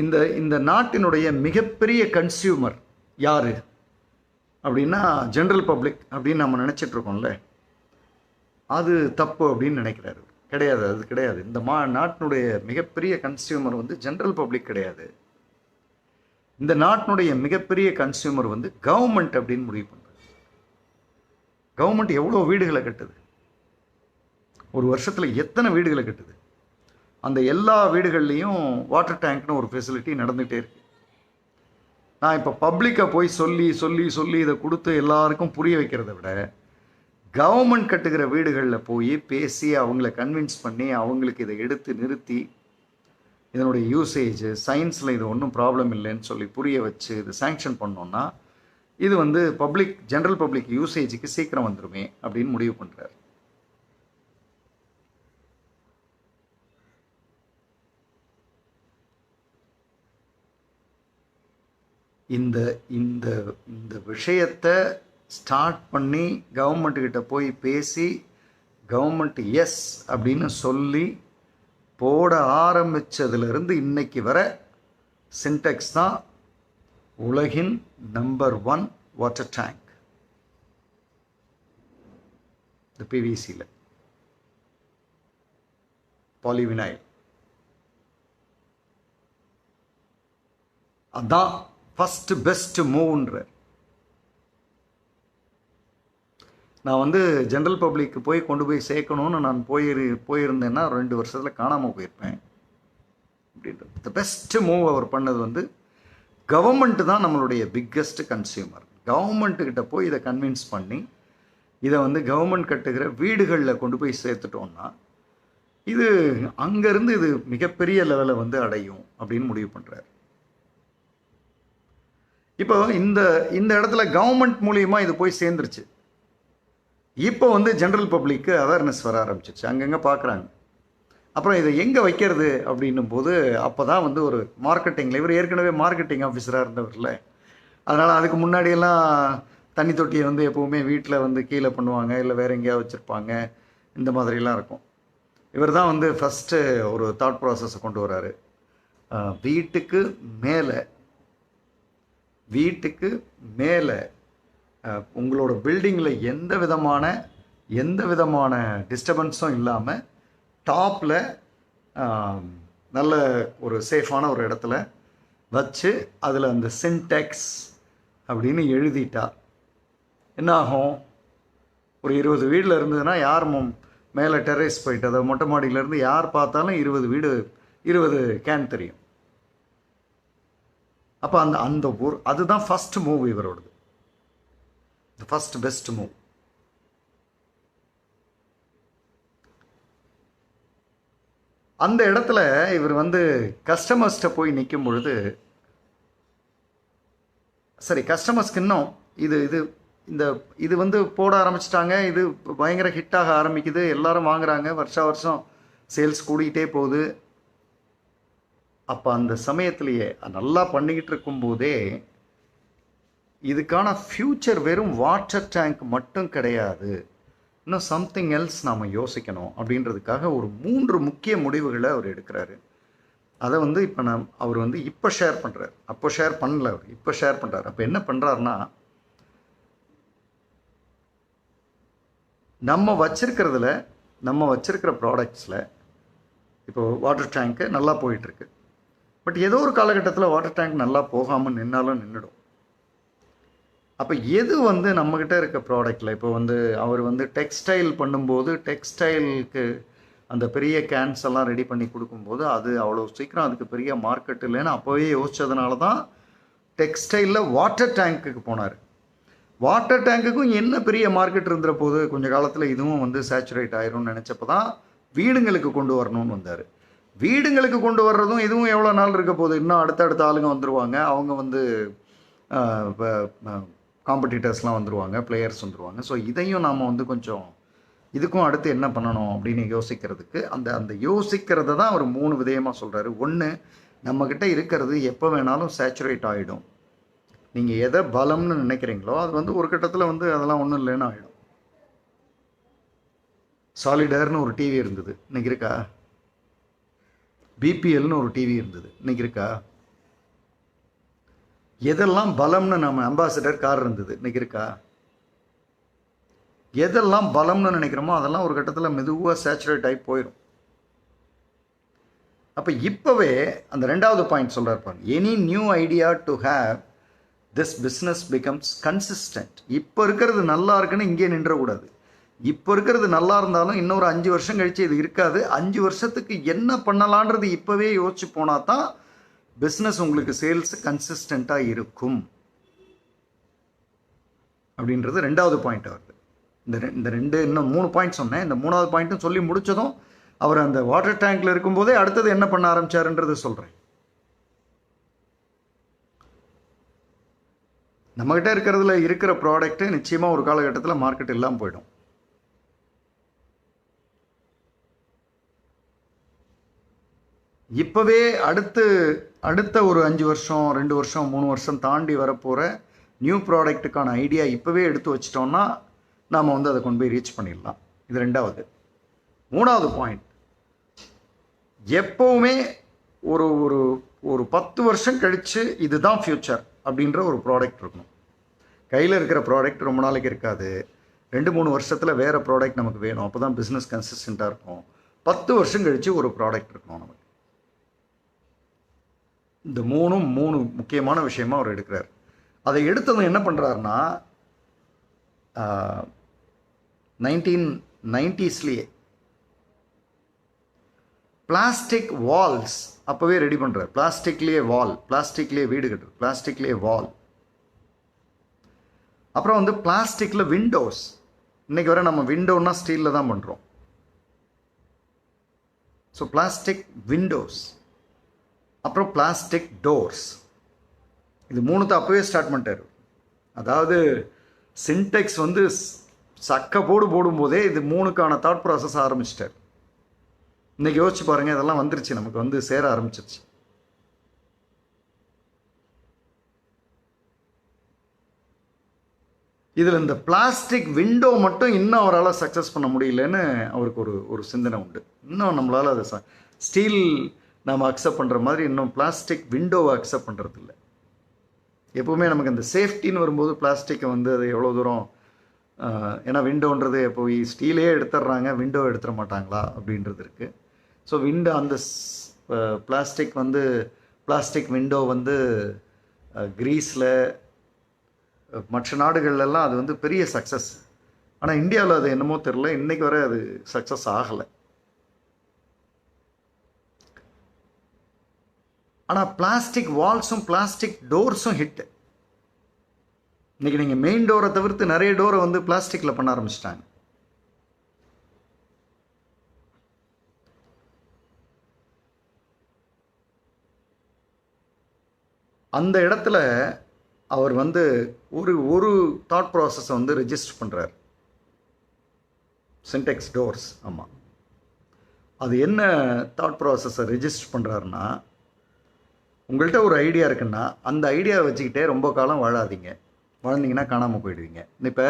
இந்த நாட்டினுடைய மிகப்பெரிய கன்சியூமர் யாரு அப்படின்னா ஜென்ரல் பப்ளிக் அப்படின்னு நம்ம நினச்சிட்டு இருக்கோம்ல, அது தப்பு அப்படின்னு நினைக்கிறாரு. கிடையாது, அது கிடையாது. இந்த நாட்டினுடைய மிகப்பெரிய கன்சியூமர் வந்து ஜென்ரல் பப்ளிக் கிடையாது. இந்த நாட்டினுடைய மிகப்பெரிய கன்சியூமர் வந்து கவர்மெண்ட் அப்படின்னு முடிவு பண்ணுறது. கவர்மெண்ட் எவ்வளோ வீடுகளை கட்டுது, ஒரு வருஷத்தில் எத்தனை வீடுகளை கட்டுது. அந்த எல்லா வீடுகள்லேயும் வாட்டர் டேங்க்னு ஒரு ஃபெசிலிட்டி நடந்துகிட்டே இருக்கு. நான் இப்போ பப்ளிக்கை போய் சொல்லி சொல்லி சொல்லி இதை கொடுத்து எல்லாருக்கும் புரிய வைக்கிறத விட கவர்மெண்ட் கட்டுகிற வீடுகளில் போய் பேசி அவங்கள கன்வின்ஸ் பண்ணி அவங்களுக்கு இதை எடுத்து நிறுத்தி இதனுடைய யூசேஜ் சயின்ஸில் இது ஒன்றும் ப்ராப்ளம் இல்லைன்னு சொல்லி புரிய வச்சு இது சேங்ஷன் பண்ணோன்னா இது வந்து ஜென்ரல் பப்ளிக் யூசேஜுக்கு சீக்கிரம் வந்துடுமே அப்படின்னு முடிவு பண்ணுறாரு. இந்த இந்த இந்த விஷயத்தை ஸ்டார்ட் பண்ணி கவர்மெண்ட்டுக்கிட்ட போய் பேசி கவர்மெண்ட் எஸ் அப்படின்னு சொல்லி போட ஆரம்பித்ததுலேருந்து இன்னைக்கு வர சின்டெக்ஸ் தான் உலகின் நம்பர் 1 வாட்டர் டேங்க். இந்த பிவிசியில் பாலிவினைல் அதான் ஃபஸ்ட்டு பெஸ்ட்டு மூவ்ன்ற. நான் வந்து ஜென்ரல் பப்ளிக்கு கொண்டு போய் சேர்க்கணும்னு நான் போயிருந்தேன்னா 2 வருஷத்தில் காணாமல் போயிருப்பேன் அப்படின்றது. த பெஸ்ட்டு மூவ் அவர் பண்ணது வந்து கவர்மெண்ட்டு தான் நம்மளுடைய பிக்கஸ்ட் கன்சியூமர். கவர்மெண்ட்டுக்கிட்ட போய் இதை கன்வின்ஸ் பண்ணி இதை வந்து கவர்மெண்ட் கட்டுகிற வீடுகளில் கொண்டு போய் சேர்த்துட்டோன்னா இது அங்கேருந்து இது மிகப்பெரிய லெவலில் வந்து அடையும் அப்படின்னு முடிவு பண்ணுறாரு. இப்போ இந்த இடத்துல கவர்மெண்ட் மூலியமாக இது போய் சேர்ந்துருச்சு. இப்போ வந்து ஜென்ரல் பப்ளிக்கு அவேர்னஸ் வர ஆரம்பிச்சிருச்சு, அங்கங்கே பார்க்குறாங்க. அப்புறம் இதை எங்கே வைக்கிறது அப்படின்னும் போது அப்போ தான் வந்து ஒரு மார்க்கெட்டிங்கில் இவர் ஏற்கனவே மார்க்கெட்டிங் ஆஃபீஸராக இருந்தவர்ல, அதனால் அதுக்கு முன்னாடியெல்லாம் தண்ணி தொட்டியை வந்து எப்போவுமே வீட்டில் வந்து கீழே பண்ணுவாங்க, இல்லை வேறு எங்கேயாவது வச்சுருப்பாங்க, இந்த மாதிரிலாம் இருக்கும். இவர் தான் வந்து ஃபஸ்ட்டு ஒரு தாட் ப்ராசஸை கொண்டு வராரு. வீட்டுக்கு மேலே உங்களோட பில்டிங்கில் எந்த விதமான டிஸ்டர்பன்ஸும் இல்லாமல் டாப்பில் நல்ல ஒரு சேஃபான ஒரு இடத்துல வச்சு அதில் அந்த சின்டெக்ஸ் அப்படின்னு எழுதிட்டா என்ன ஆகும்? ஒரு 20 வீட்டில் இருந்ததுன்னா யார் மேலே டெரேஸ் போயிட்டு அதை மொட்டை மாடியிலேருந்து யார் பார்த்தாலும் 20 கேன் தெரியும். அப்போ அந்த அதுதான் ஃபஸ்ட் மூவ் இவரோடது, ஃபஸ்ட் பெஸ்ட் மூவ். அந்த இடத்துல இவர் வந்து கஸ்டமர்ஸ்கிட்ட போய் நிற்கும் பொழுது, சரி கஸ்டமர்ஸ்க்கு இன்னும் இது வந்து போட ஆரம்பிச்சிட்டாங்க, இது பயங்கர ஹிட்டாக ஆரம்பிக்குது, எல்லாரும் வாங்குறாங்க, வருஷம் சேல்ஸ் கூடிக்கிட்டே போகுது. அப்போ அந்த சமயத்திலேயே நல்லா பண்ணிக்கிட்டு இருக்கும்போதே இதுக்கான ஃப்யூச்சர் வெறும் வாட்டர் டேங்க் மட்டும் கிடையாது, இன்னும் சம்திங் எல்ஸ் நாம் யோசிக்கணும் அப்படின்றதுக்காக ஒரு 3 முக்கிய முடிவுகளை அவர் எடுக்கிறாரு. அதை வந்து அவர் வந்து இப்போ ஷேர் பண்ணுறாரு. அப்போ ஷேர் பண்ணல, அவர் இப்போ ஷேர் பண்ணுறாரு. அப்போ என்ன பண்ணுறாருன்னா, நம்ம வச்சிருக்கிற ப்ராடக்ட்ஸில் இப்போ வாட்டர் டேங்க்கு நல்லா போயிட்டுருக்கு. பட் ஏதோ ஒரு காலகட்டத்தில் வாட்டர் டேங்க் நல்லா போகாமல் நின்றுடும். அப்போ எது வந்து நம்மக்கிட்ட இருக்க ப்ராடக்டில் இப்போ வந்து அவர் வந்து டெக்ஸ்டைல் பண்ணும்போது டெக்ஸ்டைலுக்கு அந்த பெரிய கேன்ஸ் எல்லாம் ரெடி பண்ணி கொடுக்கும்போது அது அவ்வளோ சீக்கிரம் அதுக்கு பெரிய மார்க்கெட் இல்லைன்னு அப்போவே யோசித்ததுனால தான் டெக்ஸ்டைலில் வாட்டர் டேங்க்குக்கு போனார். வாட்டர் டேங்குக்கும் என்ன பெரிய மார்க்கெட் இருந்துற போது கொஞ்சம் காலத்தில் இதுவும் வந்து சேச்சுரேட் ஆயிரும்னு நினச்சப்போ தான் வீடுங்களுக்கு கொண்டு வரணும்னு வந்தார். வீடுங்களுக்கு கொண்டு வர்றதும் இதுவும் எவ்வளோ நாள் இருக்க போகுது, இன்னும் அடுத்தடுத்த ஆளுங்க வந்துடுவாங்க, அவங்க வந்து காம்படிட்டர்ஸ்லாம் வந்துடுவாங்க, பிளேயர்ஸ் வந்துடுவாங்க. ஸோ இதையும் நாம் வந்து கொஞ்சம் இதுக்கும் அடுத்து என்ன பண்ணணும் அப்படின்னு யோசிக்கிறதுக்கு அந்த யோசிக்கிறத தான் அவர் 3 விதயமாக சொல்கிறாரு. ஒன்று, நம்மக்கிட்ட இருக்கிறது எப்போ வேணாலும் சேச்சுரேட் ஆகிடும். நீங்கள் எதை பலம்னு நினைக்கிறீங்களோ அது வந்து ஒரு கட்டத்தில் வந்து அதெல்லாம் ஒன்றும் இல்லைன்னு ஆகிடும். சாலிடர்னு ஒரு டிவி இருந்தது, இன்னைக்கு இருக்கா? பிபிஎல்னு ஒரு டிவி இருந்தது, இன்னைக்கு இருக்கா? எதெல்லாம் பலம்னு நம்ம அம்பாசிடர் கார் இருந்தது, இன்னைக்கு இருக்கா? எதெல்லாம் பலம்னு நினைக்கிறோமோ அதெல்லாம் ஒரு கட்டத்தில் மெதுவாக சேச்சுரேட் ஆகி போயிடும். அப்போ இப்போவே அந்த 2வது பாயிண்ட் சொல்கிறார், any new idea to have this business becomes consistent. இப்போ இருக்கிறது நல்லா இருக்குன்னு இங்கே நின்றக்கூடாது. இப்போ இருக்கிறது நல்லா இருந்தாலும் இன்னொரு 5 வருஷம் கழித்து இது இருக்காது. 5 வருஷத்துக்கு என்ன பண்ணலான்றது இப்போவே யோசிச்சு போனால் தான் பிஸ்னஸ் உங்களுக்கு சேல்ஸ் கன்சிஸ்டண்ட்டாக இருக்கும் அப்படின்றது 2வது பாயிண்ட் வருது. இந்த 2 இன்னும் 3 பாயிண்ட் சொன்னேன். இந்த 3வது பாயிண்ட்டும் சொல்லி முடித்ததும் அவர் அந்த வாட்டர் டேங்க்ல இருக்கும்போதே அடுத்தது என்ன பண்ண ஆரம்பிச்சாருன்றது சொல்கிறேன். நம்மகிட்ட இருக்கிறதுல இருக்கிற ப்ராடக்ட்டு நிச்சயமாக ஒரு காலகட்டத்தில் மார்க்கெட் இல்லாமல் போயிடும். இப்போவே அடுத்த ஒரு 5 வருஷம் 2 வருஷம் 3 வருஷம் தாண்டி வரப்போகிற நியூ ப்ராடக்ட்டுக்கான ஐடியா இப்போவே எடுத்து வச்சிட்டோம்னா நாம் வந்து அதை கொண்டு போய் ரீச் பண்ணிடலாம். இது 2வது. 3வது பாயிண்ட், எப்போவுமே ஒரு ஒரு ஒரு 10 வருஷம் கழித்து இதுதான் ஃப்யூச்சர் அப்படின்ற ஒரு ப்ராடக்ட் இருக்கணும். கையில் இருக்கிற ப்ராடக்ட் ரொம்ப நாளைக்கு இருக்காது. 2-3 வருஷத்தில் வேறு ப்ராடக்ட் நமக்கு வேணும். அப்போ தான் பிஸ்னஸ் கன்சிஸ்டண்ட்டாக இருக்கும். 10 வருஷம் கழித்து ஒரு ப்ராடக்ட் இருக்கணும் நமக்கு. இந்த 3 முக்கியமான விஷயமா அவர் எடுக்கிறார். அதை எடுத்ததும் என்ன பண்ணுறாருன்னா 1990ஸ்லேயே பிளாஸ்டிக் வால்ஸ் அப்போவே ரெடி பண்ணுறார். பிளாஸ்டிக்லேயே வீடு கட்டுறது, பிளாஸ்டிக்லேயே வால். அப்புறம் வந்து பிளாஸ்டிக்கில் விண்டோஸ். இன்றைக்கி வர நம்ம விண்டோன்னா ஸ்டீலில் தான் பண்ணுறோம். ஸோ பிளாஸ்டிக் விண்டோஸ், அப்புறம் பிளாஸ்டிக் டோர்ஸ். இது 3 அப்போவே ஸ்டார்ட் பண்ணிட்டார். அதாவது சின்டெக்ஸ் வந்து சக்க போடும்போதே இது 3க்கான தாட் ப்ராசஸ் ஆரம்பிச்சிட்டார். இன்றைக்கி யோசிச்சு பாருங்கள், இதெல்லாம் வந்துருச்சு, நமக்கு வந்து சேர ஆரம்பிச்சிருச்சு. இதில் இந்த பிளாஸ்டிக் விண்டோ மட்டும் இன்னும் அவரால் சக்ஸஸ் பண்ண முடியலன்னு அவருக்கு ஒரு சிந்தனை உண்டு. இன்னும் நம்மளால் அதை ஸ்டீல் நம்ம அக்செப்ட் பண்ணுற மாதிரி இன்னும் பிளாஸ்டிக் விண்டோவை அக்செப்ட் பண்ணுறது இல்லை. எப்போவுமே நமக்கு அந்த சேஃப்டின்னு வரும்போது பிளாஸ்டிக்கை வந்து அது எவ்வளோ தூரம், ஏன்னா விண்டோன்றது இப்போ ஸ்டீலே எடுத்துடுறாங்க, விண்டோ எடுத்துட மாட்டாங்களா அப்படின்றது இருக்குது. ஸோ அந்த பிளாஸ்டிக் விண்டோ வந்து கிரீஸில் மற்ற நாடுகள்லாம் அது வந்து பெரிய சக்ஸஸ். ஆனால் இந்தியாவில் அது என்னமோ தெரில, இன்றைக்கி வரை அது சக்ஸஸ் ஆகலை. ஆனால் பிளாஸ்டிக் வால்ஸும் பிளாஸ்டிக் டோர்ஸும் ஹிட்டு. இன்றைக்கி நீங்கள் மெயின் டோரை தவிர்த்து நிறைய டோரை வந்து பிளாஸ்டிக்கில் பண்ண ஆரம்பிச்சிட்டாங்க. அந்த இடத்துல அவர் வந்து ஒரு தாட் ப்ராசஸை வந்து ரெஜிஸ்டர் பண்ணுறார். சின்டெக்ஸ் டோர்ஸ். ஆமாம், அது என்ன தாட் ப்ராசஸை ரெஜிஸ்டர் பண்ணுறாருன்னா, உங்கள்கிட்ட ஒரு ஐடியா இருக்குன்னா அந்த ஐடியாவை வச்சுக்கிட்டே ரொம்ப காலம் வாழ்ந்தீங்கன்னா காணாமல் போயிடுவீங்க. இப்போ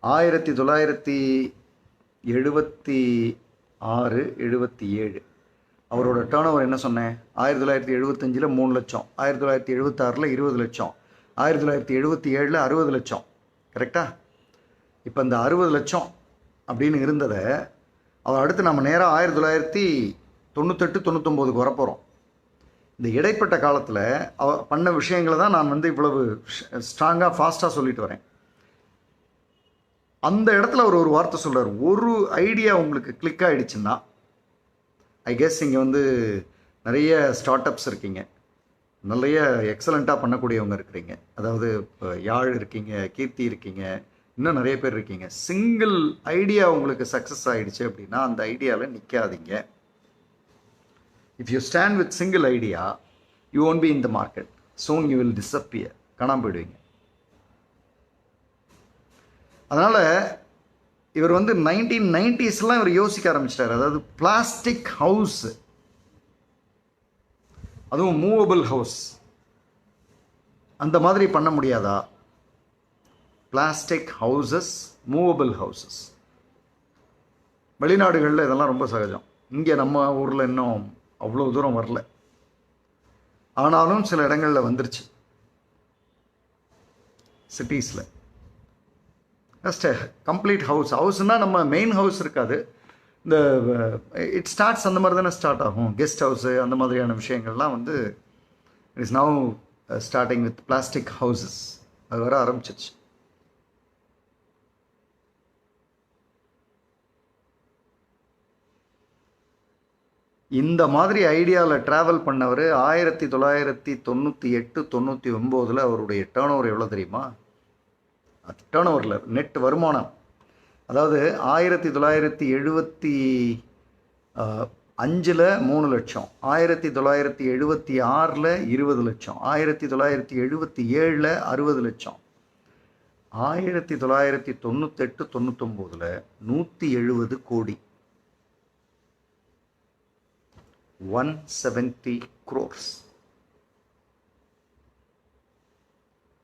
1976 77 அவரோட டேர்ன் ஓவர் என்ன சொன்னேன்? 1975 3 லட்சம், 1976 20 லட்சம், 1977 60 லட்சம். கரெக்டாக? இப்போ இந்த 60 லட்சம் அப்படின்னு இருந்ததை அவர் அடுத்து நம்ம நேராக 1998 99க்கு வரப்போகிறோம். இந்த இடைப்பட்ட காலத்தில் அவர் பண்ண விஷயங்களை தான் நான் வந்து இவ்வளவு ஸ்ட்ராங்காக ஃபாஸ்ட்டாக சொல்லிட்டு வரேன். அந்த இடத்துல அவர் ஒரு வார்த்தை சொல்கிறார், ஒரு ஐடியா உங்களுக்கு கிளிக் ஆகிடுச்சுன்னா, ஐ கெஸ் இங்கே வந்து நிறைய ஸ்டார்ட் அப்ஸ் இருக்கீங்க, நிறைய எக்ஸலண்ட்டாக பண்ணக்கூடியவங்க இருக்கிறீங்க. அதாவது இப்போ யாழ் இருக்கீங்க, கீர்த்தி இருக்கீங்க, இன்னும் நிறைய பேர் இருக்கீங்க. சிங்கிள் ஐடியா உங்களுக்கு சக்ஸஸ் ஆகிடுச்சு அப்படின்னா அந்த ஐடியாவில் நிற்காதீங்க. If you stand with single idea you won't be in the market. Soon you will disappear. காணாமல் போயிடுவீங்க. அதனால் இவர் 1990ஸ்லாம் இவர் யோசிக்க ஆரம்பிச்சிட்டார். அதாவது பிளாஸ்டிக் ஹவுஸ், அதுவும் மூவபிள் ஹவுஸ், அந்த மாதிரி பண்ண முடியாதா? Plastic houses, movable houses. வெளிநாடுகளில் இதெல்லாம் ரொம்ப சகஜம். இங்கே நம்ம ஊரில் இன்னும் அவ்வளோ தூரம் வரல. ஆனாலும் சில இடங்களில் வந்துருச்சு. சிட்டிஸில் ஜஸ்ட் கம்ப்ளீட் ஹவுஸ். ஹவுஸ்னால் நம்ம மெயின் ஹவுஸ் இருக்காது. இந்த இட் ஸ்டார்ட்ஸ் அந்த மாதிரி தானே ஸ்டார்ட் ஆகும். கெஸ்ட் ஹவுஸு அந்த மாதிரியான விஷயங்கள்லாம் it is now starting with plastic houses. அது வர ஆரம்பிச்சிருச்சு. இந்த மாதிரி ஐடியாவில் ட்ராவல் பண்ணவர் 1998, 99 அவருடைய டேர்ன் ஓவர் எவ்வளோ தெரியுமா? டேர்ன் ஓவரில் நெட் வருமானம். அதாவது 1975 3 லட்சம், 1976 20 லட்சம், 1977 60 லட்சம், 1998 99 170 கோடி, 170 crores,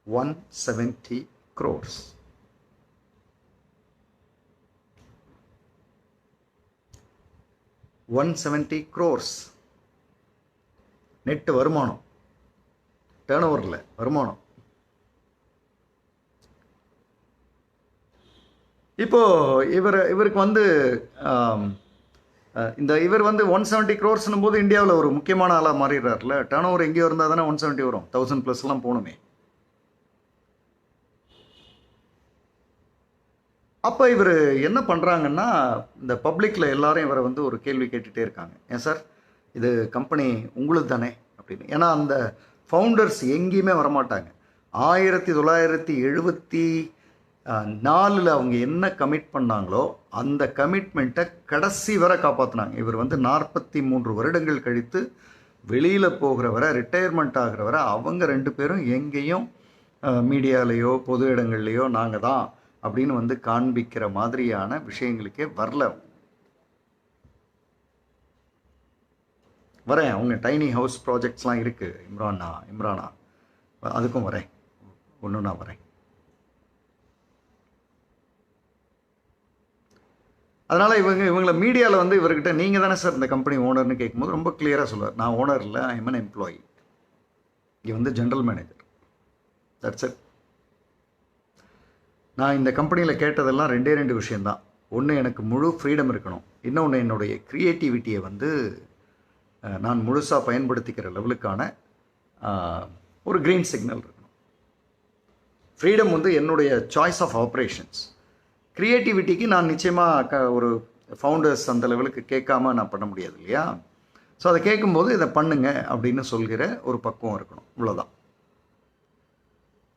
170 crores. $170 crores நெட் வருமானம். டேர்ன் ஓவரில் வருமானம். இப்போது இவருக்கு இவர் 170 crores போது இந்தியாவில் ஒரு முக்கியமான ஆளாக மாறிடுறாருல. டேர்ன் ஓவர் எங்கேயோ இருந்தால் தானே 170 வரும். 1000+ போகணுமே. அப்போ இவர் என்ன பண்ணுறாங்கன்னா, இந்த பப்ளிக்கில் எல்லாரும் இவரை ஒரு கேள்வி கேட்டுகிட்டே இருக்காங்க. ஏன் சார் இது கம்பெனி உங்களுக்கு தானே அப்படின்னு. ஏன்னா அந்த ஃபவுண்டர்ஸ் எங்கேயுமே வரமாட்டாங்க. 1974 அவங்க என்ன கமிட் பண்ணாங்களோ அந்த கமிட்மெண்ட்டை கடைசி வரை காப்பாற்றினாங்க. இவர் 43 வருடங்கள் கழித்து வெளியில் போகிற வரை, ரிட்டையர்மெண்ட் ஆகிற வரை அவங்க 2 பேரும் எங்கேயும் மீடியாலேயோ பொது இடங்கள்லையோ நாங்கள் தான் அப்படின்னு காண்பிக்கிற மாதிரியான விஷயங்களுக்கே வரல. வரேன், அவங்க டைனி ஹவுஸ் ப்ராஜெக்ட்ஸ்லாம் இருக்குது. இம்ரானா அதுக்கும் வரேன், ஒன்று நான் வரேன். அதனால் இவங்களை மீடியாவில் இவர்கிட்ட நீங்கள் தானே சார் இந்த கம்பெனி ஓனர்னு கேட்கும்போது ரொம்ப கிளியராக சொல்லுவார், நான் ஓனர் இல்லை, ஐ எம் அன் எம்ப்ளாயி. இங்கே ஜென்ரல் மேனேஜர். That's it. நான் இந்த கம்பெனியில் கேட்டதெல்லாம் 2 விஷயந்தான். ஒன்று, எனக்கு முழு ஃப்ரீடம் இருக்கணும். இன்னொன்று, என்னுடைய க்ரியேட்டிவிட்டியை நான் முழுசாக பயன்படுத்திக்கிற லெவலுக்கான ஒரு க்ரீன் சிக்னல் இருக்கணும். ஃப்ரீடம் என்னுடைய சாய்ஸ் ஆஃப் ஆப்ரேஷன்ஸ். க்ரியேட்டிவிட்டிக்கு நான் நிச்சயமாக ஒரு ஃபவுண்டர்ஸ் அந்த லெவலுக்கு கேட்காம நான் பண்ண முடியாது இல்லையா? ஸோ அதை கேட்கும்போது இதை பண்ணுங்க அப்படின்னு சொல்கிற ஒரு பக்குவம் இருக்கணும். இவ்வளோதான்.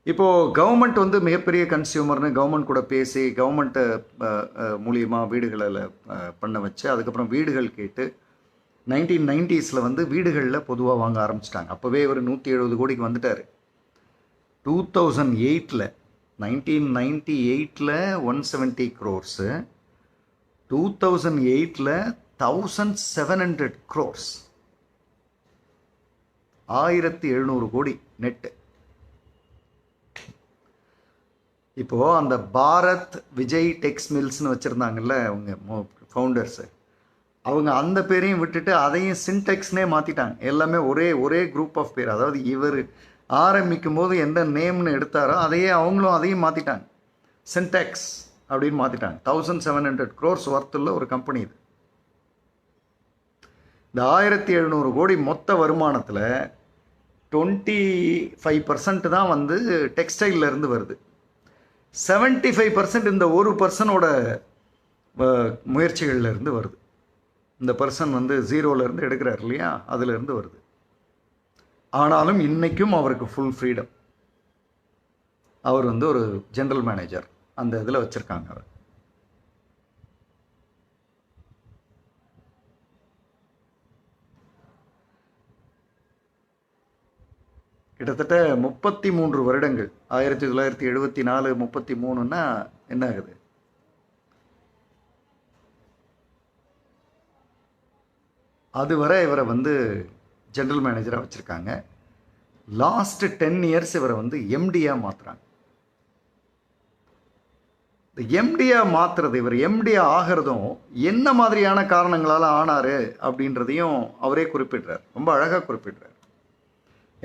இப்போது கவர்மெண்ட் மிகப்பெரிய கன்சியூமர்னு கவர்மெண்ட் கூட பேசி கவர்மெண்ட்டை மூலியமாக வீடுகளில் பண்ண வச்சு, அதுக்கப்புறம் வீடுகள் கேட்டு 1990s வீடுகளில் பொதுவாக வாங்க ஆரம்பிச்சிட்டாங்க. அப்போவே இவர் 170 கோடிக்கு வந்துட்டார். 2008 1998 170 crores, 2008 1700 crores, 1700 கோடி நெட்டு. இப்போது அந்த பாரத் விஜய் டெக்ஸ் மில்ஸ்னு வச்சுருந்தாங்கல்ல அவங்க ஃபவுண்டர்ஸு, அவங்க அந்த பேரையும் விட்டுட்டு அதையும் சின்டெக்ஸ்னே மாற்றிட்டாங்க. எல்லாமே ஒரே குரூப் ஆஃப் பேர். அதாவது இவர் ஆரம்பிக்கும் போது எந்த நேம்னு எடுத்தாரோ அதையும் மாற்றிட்டாங்க. சின்டெக்ஸ் அப்படின்னு மாற்றிட்டாங்க. 1700 crores ஒர்த்துள்ள ஒரு கம்பெனி இது. இந்த 1700 கோடி மொத்த வருமானத்தில் 25% தான் டெக்ஸ்டைலில் இருந்து வருது. 75% இந்த ஒரு பர்சனோட முயற்சிகளில் இருந்து வருது. இந்த பர்சன் 0லேருந்து எடுக்கிறார் இல்லையா, அதுலேருந்து வருது. ஆனாலும் இன்றைக்கும் அவருக்கு ஃபுல் ஃப்ரீடம். அவர் வந்து ஒரு ஜெனரல் மேனேஜர் அந்த இதில் வச்சுருக்காங்க. அவர் கிட்டத்தட்ட 33 வருடங்கள், 1974 33ன்னா என்ன ஆகுது? அதுவரை இவரை வந்து ஜெனரல் மேனேஜராக வச்சுருக்காங்க. லாஸ்ட் 10 இயர்ஸ் இவரை வந்து எம்டியாக மாற்றுறாங்க. இந்த எம்டியாக மாற்றுறது, இவர் எம்டியாக ஆகிறதும் என்ன மாதிரியான காரணங்களால் ஆனார் அப்படின்றதையும் அவரே குறிப்பிடுறார். ரொம்ப அழகாக குறிப்பிடுறார்.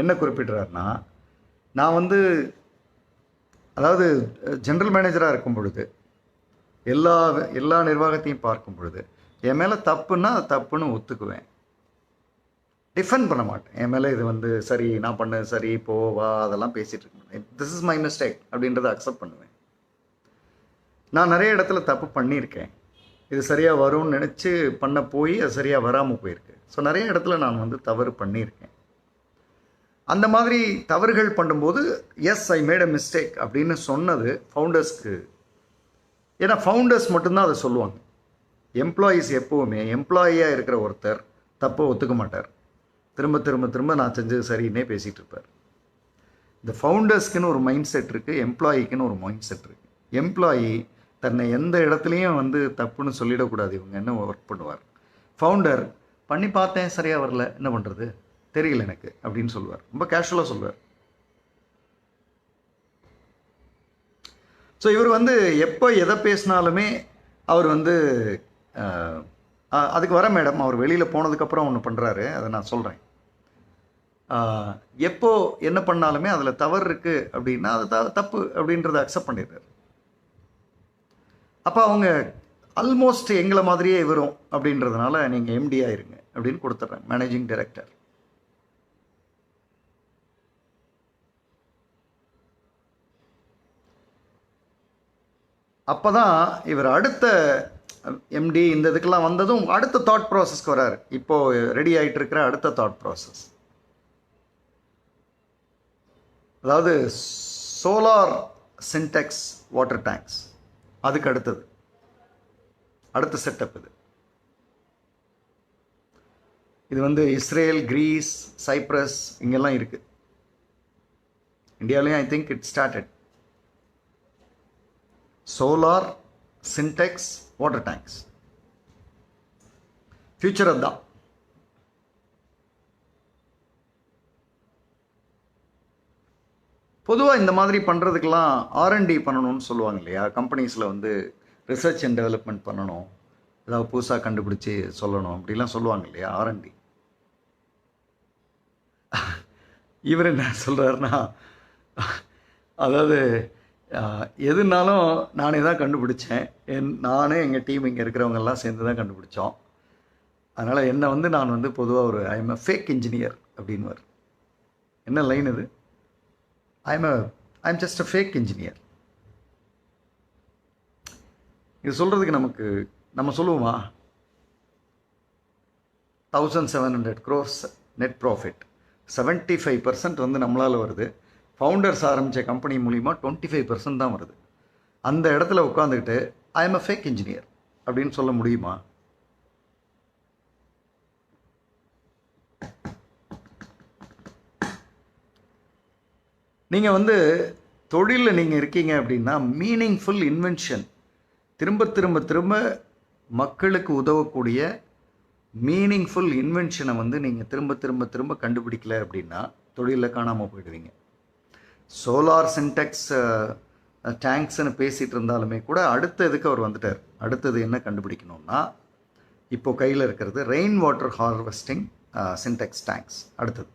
என்ன குறிப்பிடுறாருன்னா, நான் வந்து அதாவது ஜெனரல் மேனேஜராக இருக்கும் பொழுது எல்லா நிர்வாகத்தையும் பார்க்கும் பொழுது என் மேலே தப்புன்னா அது தப்புன்னு ஒத்துக்குவேன். டிஃபெண்ட் பண்ண மாட்டேன். என் மேலே இது வந்து சரி, நான் பண்ண சரி, போவா அதெல்லாம் பேசிகிட்டு இருக்க மாட்டேன். திஸ் இஸ் மை மிஸ்டேக் அப்படின்றத அக்செப்ட் பண்ணுவேன். நான் நிறைய இடத்துல தப்பு பண்ணியிருக்கேன். இது சரியாக வரும்னு நினச்சி பண்ண போய் அது சரியாக வராமல் போயிருக்கு. ஸோ நிறைய இடத்துல நான் வந்து தவறு பண்ணியிருக்கேன். அந்த மாதிரி தவறுகள் பண்ணும்போது yes I made a mistake அப்படின்னு சொன்னது ஃபவுண்டர்ஸ்க்கு. ஏன்னா ஃபவுண்டர்ஸ் மட்டும்தான் அதை சொல்லுவாங்க. எம்ப்ளாயீஸ் எப்போவுமே எம்ப்ளாயியாக இருக்கிற ஒருத்தர் தப்பை ஒத்துக்க மாட்டார். திரும்ப திரும்ப திரும்ப நான் செஞ்சது சரின்னே பேசிகிட்டு இருப்பார். இந்த ஃபவுண்டர்ஸ்க்குன்னு ஒரு மைண்ட் செட் இருக்குது, எம்ப்ளாயிக்குன்னு ஒரு மைண்ட் செட் இருக்குது. எம்ப்ளாயி தன்னை எந்த இடத்துலையும் வந்து தப்புன்னு சொல்லிடக்கூடாது, இவங்க என்ன ஒர்க் பண்ணுவார். ஃபவுண்டர் பண்ணி பார்த்தேன் சரியாக வரல, என்ன பண்ணுறது தெரியல எனக்கு அப்படின்னு சொல்லுவார். ரொம்ப கேஷுவலாக சொல்லுவார். ஸோ இவர் வந்து எப்போ எதை பேசினாலுமே அவர் வந்து அதுக்கு வர மேடம், அவர் வெளியில் போனதுக்கப்புறம் ஒன்று பண்ணுறாரு, அதை நான் சொல்கிறேன். எப்போ என்ன பண்ணாலுமே அதில் தவறு இருக்குது அப்படின்னா அது தப்பு அப்படின்றத அக்செப்ட் பண்ணிடுறாரு. அப்போ அவங்க ஆல்மோஸ்ட் எங்களை மாதிரியே வரும் அப்படின்றதுனால நீங்கள் எம்டி ஆயிருங்க அப்படின்னு கொடுத்துட்றாங்க, மேனேஜிங் டைரக்டர். அப்போ தான் இவர் அடுத்த எம்டி இந்த இதுக்கெல்லாம் வந்ததும் அடுத்த தாட் ப்ராசஸ்க்கு வராரு. இப்போது ரெடி ஆகிட்டு இருக்கிற அடுத்த தாட் ப்ராசஸ், அதாவது சோலார் சின்டெக்ஸ் வாட்டர் டேங்க்ஸ். அதுக்கு அடுத்த செட்டப் இது வந்து இஸ்ரேல், கிரீஸ், சைப்ரஸ் இங்கெல்லாம் இருக்குது. இந்தியாவிலையும் I think it started. Solar Sintex water tanks future. அதுதான் பொதுவாக இந்த மாதிரி பண்ணுறதுக்கெல்லாம் R&D பண்ணணும்னு சொல்லுவாங்க இல்லையா? கம்பெனிஸில் வந்து ரிசர்ச் அண்ட் டெவலப்மெண்ட் பண்ணணும், ஏதாவது புதுசாக கண்டுபிடிச்சி சொல்லணும் அப்படிலாம் சொல்லுவாங்க இல்லையா? R&D. இவர் என்ன சொல்கிறாருன்னா, அதாவது எதுனாலும் நானே தான் கண்டுபிடிச்சேன், நானே எங்கள் டீம் இங்கே இருக்கிறவங்கெல்லாம் சேர்ந்து தான் கண்டுபிடிச்சோம். அதனால் என்னை வந்து நான் வந்து பொதுவாக ஒரு I am a fake engineer அப்படின்வார். என்ன லைன் இது? I am just a fake engineer. இது சொல்கிறதுக்கு நம்ம சொல்லுவோமா? 1700 crores நெட் ப்ராஃபிட், 75% வந்து நம்மளால் வருது. ஃபவுண்டர்ஸ் ஆரம்பித்த கம்பெனி மூலிமா 25% தான் வருது. அந்த இடத்துல உட்காந்துக்கிட்டு ஐ எம் அ ஃபேக் இன்ஜினியர் அப்படின்னு சொல்ல முடியுமா? நீங்கள் வந்து தொழிலில் நீங்கள் இருக்கீங்க அப்படின்னா மீனிங்ஃபுல் இன்வென்ஷன், திரும்ப திரும்ப திரும்ப மக்களுக்கு உதவக்கூடிய மீனிங்ஃபுல் இன்வென்ஷனை வந்து நீங்கள் திரும்ப திரும்ப திரும்ப கண்டுபிடிக்கல அப்படின்னா தொழிலில் காணாமல் போயிடுவீங்க. சோலார் சின்டெக்ஸ் டேங்க்ஸ்ன்னு பேசிகிட்டு இருந்தாலுமே கூட அடுத்த இதுக்கு அவர் வந்துட்டார். அடுத்தது என்ன கண்டுபிடிக்கணும்னா, இப்போது கையில் இருக்கிறது rain water harvesting Sintex tanks. அடுத்தது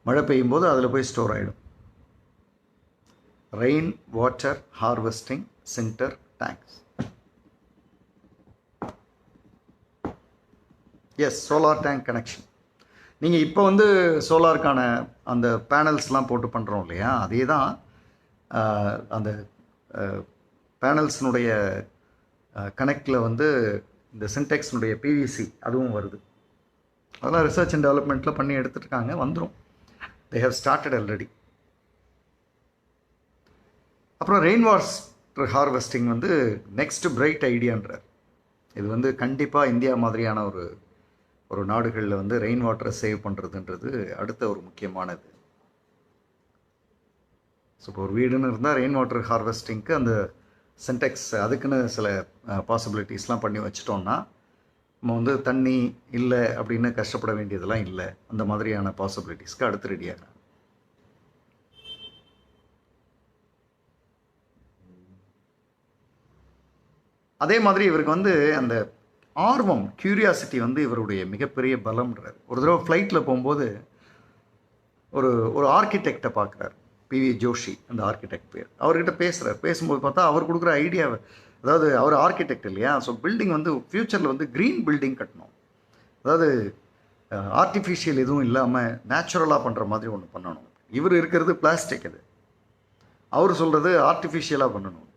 மழை பெய்யும் போது அதில் போய் ஸ்டோர் ஆகிடும். Rain water harvesting Sintex tanks. Yes, solar tank connection. நீங்கள் இப்போ வந்து சோலாருக்கான அந்த பேனல்ஸ்லாம் போட்டு பண்ணுறோம் இல்லையா? அதே தான் அந்த பேனல்ஸினுடைய கனெக்டில் வந்து இந்த சின்டெக்ஸினுடைய பிவிசி அதுவும் வருது. அதெல்லாம் ரிசர்ச் அண்ட் டெவலப்மெண்ட்டில் பண்ணி எடுத்துகிட்ருக்காங்க, வந்துடும். They have started already. அப்புறம் ரெயின் வாட்டர் ஹார்வெஸ்டிங் வந்து நெக்ஸ்ட் பிரைட் ஐடியான்றார். இது வந்து கண்டிப்பாக இந்தியா மாதிரியான ஒரு நாடுகளில் வந்து ரெயின் வாட்டரை சேவ் பண்ணுறதுன்றது அடுத்த ஒரு முக்கியமானது. ஸோ இப்போ ஒரு வீடுன்னு இருந்தால் ரெயின் வாட்டர் ஹார்வெஸ்டிங்க்கு அந்த சின்டெக்ஸ் அதுக்குன்னு சில பாசிபிலிட்டிஸ்லாம் பண்ணி வச்சிட்டோம்னா நம்ம வந்து தண்ணி இல்லை அப்படின்னு கஷ்டப்பட வேண்டியதெல்லாம் இல்லை. அந்த மாதிரியான பாசிபிலிட்டிஸ்க்கு அடுத்து ரெடியாக. அதே மாதிரி இவருக்கு வந்து அந்த ஆர்வம், கியூரியாசிட்டி வந்து இவருடைய மிகப்பெரிய பலம்ன்றார். ஒரு தடவை ஃப்ளைட்டில் போகும்போது ஒரு ஆர்கிடெக்டை பார்க்குறாரு, பிவி ஜோஷி அந்த ஆர்கிடெக்ட் பேர். அவர்கிட்ட பேசுகிறார். பேசும்போது பார்த்தா அவர் கொடுக்குற ஐடியாவை, அதாவது அவர் ஆர்கிடெக்ட் இல்லையா, ஸோ பில்டிங் வந்து ஃப்யூச்சரில் வந்து க்ரீன் பில்டிங் கட்டணும், அதாவது ஆர்டிஃபிஷியல் எதுவும் இல்லாமல் நேச்சுரலாக பண்ணுற மாதிரி ஒன்று பண்ணணும். இவர் இருக்கிறது பிளாஸ்டிக், இது அவர் சொல்கிறது ஆர்டிஃபிஷியலாக பண்ணணும்.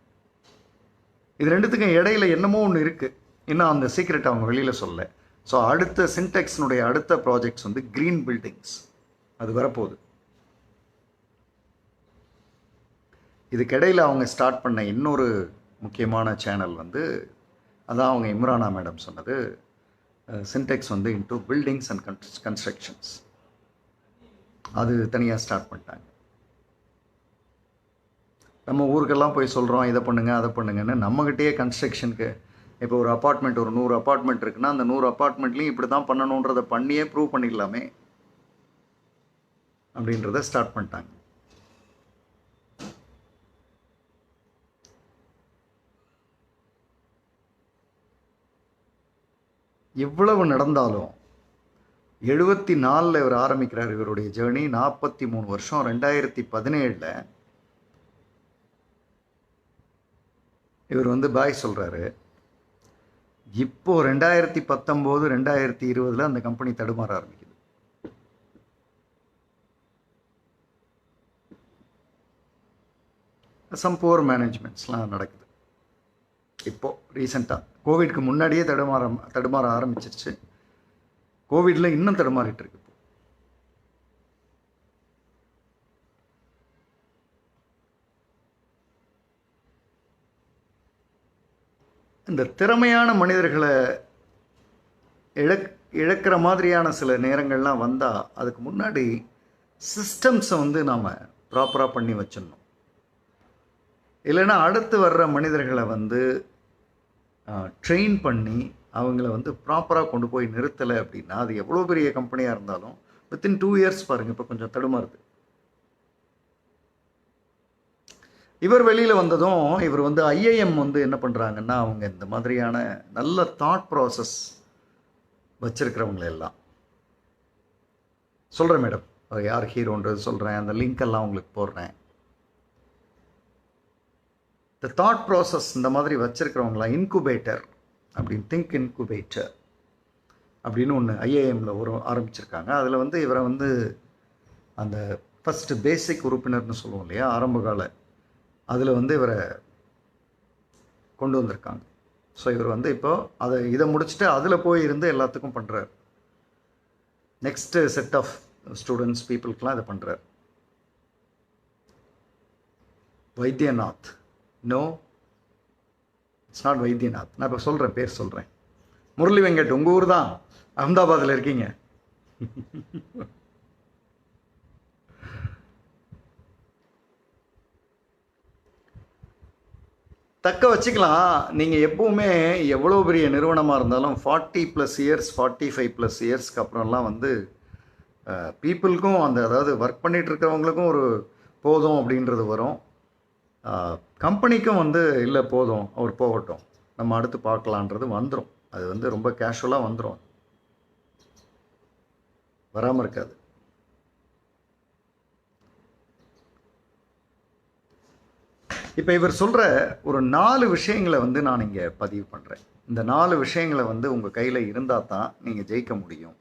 இது ரெண்டுத்துக்கும் இடையில என்னமோ ஒன்று இருக்குது, இன்னும் அந்த சீக்ரெட் அவங்க வெளியில் சொல்ல. ஸோ அடுத்த சின்டெக்ஸ்னுடைய அடுத்த ப்ராஜெக்ட்ஸ் வந்து க்ரீன் பில்டிங்ஸ், அது வரப்போகுது. இதுக்கிடையில் அவங்க ஸ்டார்ட் பண்ண இன்னொரு முக்கியமான சேனல் வந்து அதான் அவங்க இம்ரானா மேடம் சொன்னது, சின்டெக்ஸ் வந்து இன்டூ பில்டிங்ஸ் அண்ட் கன்ஸ்ட்ரக்ஷன்ஸ், அது தனியாக ஸ்டார்ட் பண்ணிட்டாங்க. நம்ம ஊருக்கெல்லாம் போய் சொல்கிறோம் இதை பண்ணுங்க அதை பண்ணுங்கன்னு, நம்மகிட்டயே கன்ஸ்ட்ரக்ஷனுக்கு இப்போ ஒரு அப்பார்ட்மெண்ட், ஒரு 100 அப்பார்ட்மெண்ட் இருக்குன்னா அந்த 100 அப்பார்ட்மெண்ட்லையும் இப்படி தான் பண்ணணுன்றதை பண்ணியே ப்ரூவ் பண்ணிடலாமே அப்படின்றத ஸ்டார்ட் பண்ணிட்டாங்க. இவ்வளவு நடந்தாலும் 74 இவர் ஆரம்பிக்கிறார் இவருடைய ஜேர்னி. 43 வருஷம். 2017 இவர் வந்து பாய் சொல்கிறாரு. இப்போ 2019 2020 அந்த கம்பெனி தடுமாற ஆரம்பிக்குது. சம் புவர் மேனேஜ்மெண்ட்ஸ்லாம் நடக்குது. இப்போது ரீசெண்டாக கோவிட்க்கு முன்னாடியே தடுமாற ஆரம்பிச்சிருச்சு. கோவிடில் இன்னும் தடுமாறிட்டு இருக்கு. இந்த திறமையான மனிதர்களை இழக்கிற மாதிரியான சில நேரங்கள்லாம் வந்தால் அதுக்கு முன்னாடி சிஸ்டம்ஸை வந்து நாம் ப்ராப்பராக பண்ணி வச்சிடணும். இல்லைன்னா அடுத்து வர்ற மனிதர்களை வந்து ட்ரெயின் பண்ணி அவங்கள வந்து ப்ராப்பராக கொண்டு போய் நிறுத்தலை அப்படின்னா அது எவ்வளோ பெரிய கம்பெனியாக இருந்தாலும் வித்தின் 2 இயர்ஸ் பாருங்கள் இப்போ கொஞ்சம் தடுமாறுது. இவர் வெளியில் வந்ததும் இவர் வந்து ஐஐஎம் வந்து என்ன பண்ணுறாங்கன்னா அவங்க இந்த மாதிரியான நல்ல தாட் ப்ராசஸ் வச்சிருக்கிறவங்கள எல்லாம் சொல்கிறேன் மேடம், யார் ஹீரோன்றது சொல்கிறேன், அந்த லிங்க் எல்லாம் உங்களுக்கு போடுறேன். இந்த தாட் ப்ராசஸ் இந்த மாதிரி வச்சிருக்கிறவங்களாம் இன்குபேட்டர் அப்படின்னு, திங்க் இன்குபேட்டர் அப்படின்னு ஒன்று ஐஏஎம்மில் ஆரம்பிச்சிருக்காங்க. அதில் வந்து இவரை வந்து அந்த ஃபஸ்ட்டு பேசிக் உறுப்பினர்னு சொல்லுவோம் இல்லையா, ஆரம்பகால, அதில் வந்து இவரை கொண்டு வந்திருக்காங்க. ஸோ இவர் வந்து இப்போது இதை முடிச்சுட்டு அதில் போய் இருந்து எல்லாத்துக்கும் பண்ணுறார். நெக்ஸ்ட்டு செட் ஆஃப் ஸ்டூடெண்ட்ஸ் பீப்புளுக்கெலாம் இதை பண்ணுறார். Vaidyanath, no it's not Vaidyanath. நான் இப்போ சொல்கிறேன், பேர் சொல்கிறேன். முரளி வெங்கட், உங்கள் ஊர் தான், அகமதாபாத்தில் இருக்கீங்க. தக்க வச்சுக்கலாம். நீங்கள் எப்போவுமே எவ்வளோ பெரிய நிறுவனமாக இருந்தாலும் 40+ இயர்ஸ் 45+ இயர்ஸ்க்கு அப்புறம்லாம் வந்து பீப்புளுக்கும் அதாவது ஒர்க் பண்ணிகிட்டு இருக்கிறவங்களுக்கும் ஒரு போதும் அப்படின்றது வரும். கம்பெனிக்கும் வந்து இல்லை போதும், அவர் போகட்டும், நம்ம அடுத்து பார்க்கலான்றது வந்துடும். அது வந்து ரொம்ப கேஷுவலாக வந்துடும், வராமல் இருக்காது. இப்போ இவர் சொல்கிற ஒரு 4 விஷயங்களை வந்து நான் இங்கே பதிவு பண்ணுறேன். இந்த 4 விஷயங்களை வந்து உங்கள் கையில் இருந்தால் தான் நீங்கள் ஜெயிக்க முடியும்.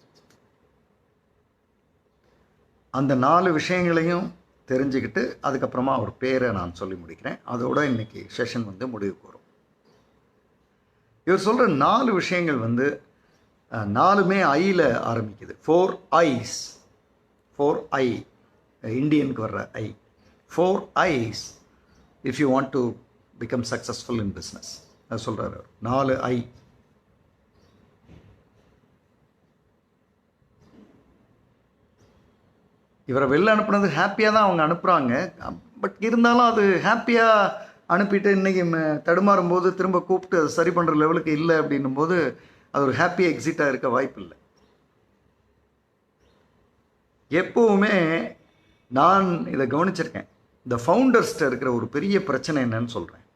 அந்த 4 விஷயங்களையும் தெரிஞ்சுக்கிட்டு அதுக்கப்புறமா அவர் பேரை நான் சொல்லி முடிக்கிறேன். அதோட இன்னைக்கு செஷன் வந்து முடிவுக்கு வரும். இவர் சொல்கிற 4 விஷயங்கள் வந்து 4மே ஐயில் ஆரம்பிக்குது. 4 I's, 4 I. இந்தியனுக்கு வர்ற I. 4 I's if you want to become successful in business. அது சொல்கிறார் அவர். 4 ஐ. இவரை வெளில அனுப்புனது ஹாப்பியாக தான் அவங்க அனுப்புகிறாங்க. பட் இருந்தாலும் அது ஹாப்பியாக அனுப்பிட்டு இன்றைக்கி தடுமாறும் போது திரும்ப கூப்பிட்டு அதை சரி பண்ணுற லெவலுக்கு இல்லை அப்படின்னும் போது அது ஒரு ஹாப்பி எக்ஸிட்டாக இருக்க வாய்ப்பு இல்லை. எப்போவுமே நான் இதை கவனிச்சிருக்கேன். இந்த ஃபவுண்டர்ஸ்கிட்ட இருக்கிற ஒரு பெரிய பிரச்சனை என்னன்னு சொல்கிறேன்.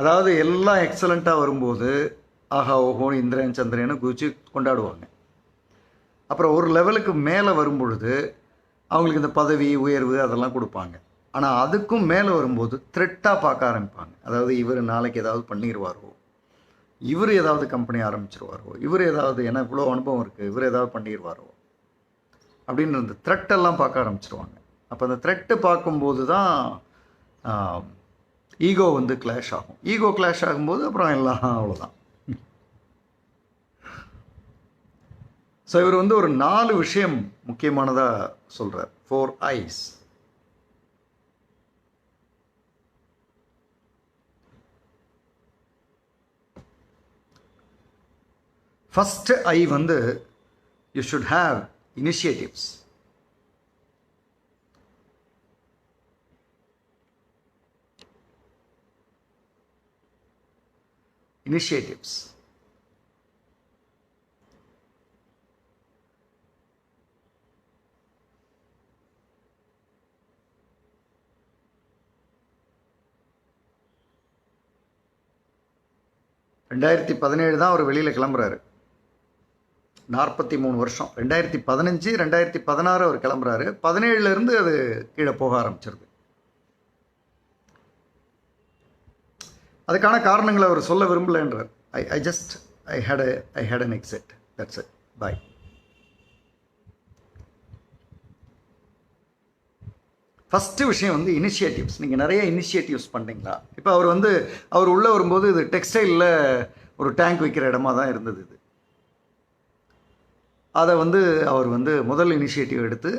அதாவது எல்லாம் எக்ஸலண்ட்டாக வரும்போது ஆஹா ஓஹோ இந்திரன் சந்திரன்னு குதிச்சு கொண்டாடுவாங்க. அப்புறம் ஒரு லெவலுக்கு மேலே வரும்பொழுது அவங்களுக்கு இந்த பதவி உயர்வு அதெல்லாம் கொடுப்பாங்க. ஆனால் அதுக்கும் மேலே வரும்போது த்ரெட்டாக பார்க்க ஆரம்பிப்பாங்க. அதாவது இவர் நாளைக்கு ஏதாவது பண்ணிடுவாரோ, இவர் ஏதாவது கம்பெனி ஆரம்பிச்சிருவாரோ, இவர் ஏதாவது எனக்கு இவ்வளோ அனுபவம் இருக்குது இவர் ஏதாவது பண்ணிடுவாரோ அப்படின்னு அந்த த்ரெட்டெல்லாம் பார்க்க ஆரம்பிச்சிருவாங்க. அப்போ அந்த த்ரெட்டு பார்க்கும்போது தான் ஈகோ வந்து கிளாஷ் ஆகும். ஈகோ கிளாஷ் ஆகும்போது அப்புறம் எல்லாம் அவ்வளோதான். ஸோ இவர் வந்து ஒரு 4 விஷயம் முக்கியமானதாக சொல்கிறார். 4 ஐஸ். ஃபஸ்ட்டு ஐ வந்து you should have initiatives. Initiatives. ரெண்டாயிரத்தி 17 தான் அவர் வெளியில் கிளம்புறாரு. 43 வருஷம். 2015 2016 அவர் கிளம்புறாரு. 17லேருந்து அது கீழே போக ஆரம்பிச்சிருது. அதுக்கான காரணங்களை அவர் சொல்ல விரும்பலைன்றார். I hate an exit. That's it. Bye. First விஷயம் வந்து இனிஷியேட்டிவ்ஸ். நீங்கள் நிறைய இனிஷியேட்டிவ்ஸ் பண்ணிங்களா? இப்போ அவர் உள்ளே வரும்போது இது டெக்ஸ்டைலில் ஒரு டேங்க் வைக்கிற இடமா தான் இருந்தது. இது அதை அவர் முதல் இனிஷியேட்டிவ் எடுத்து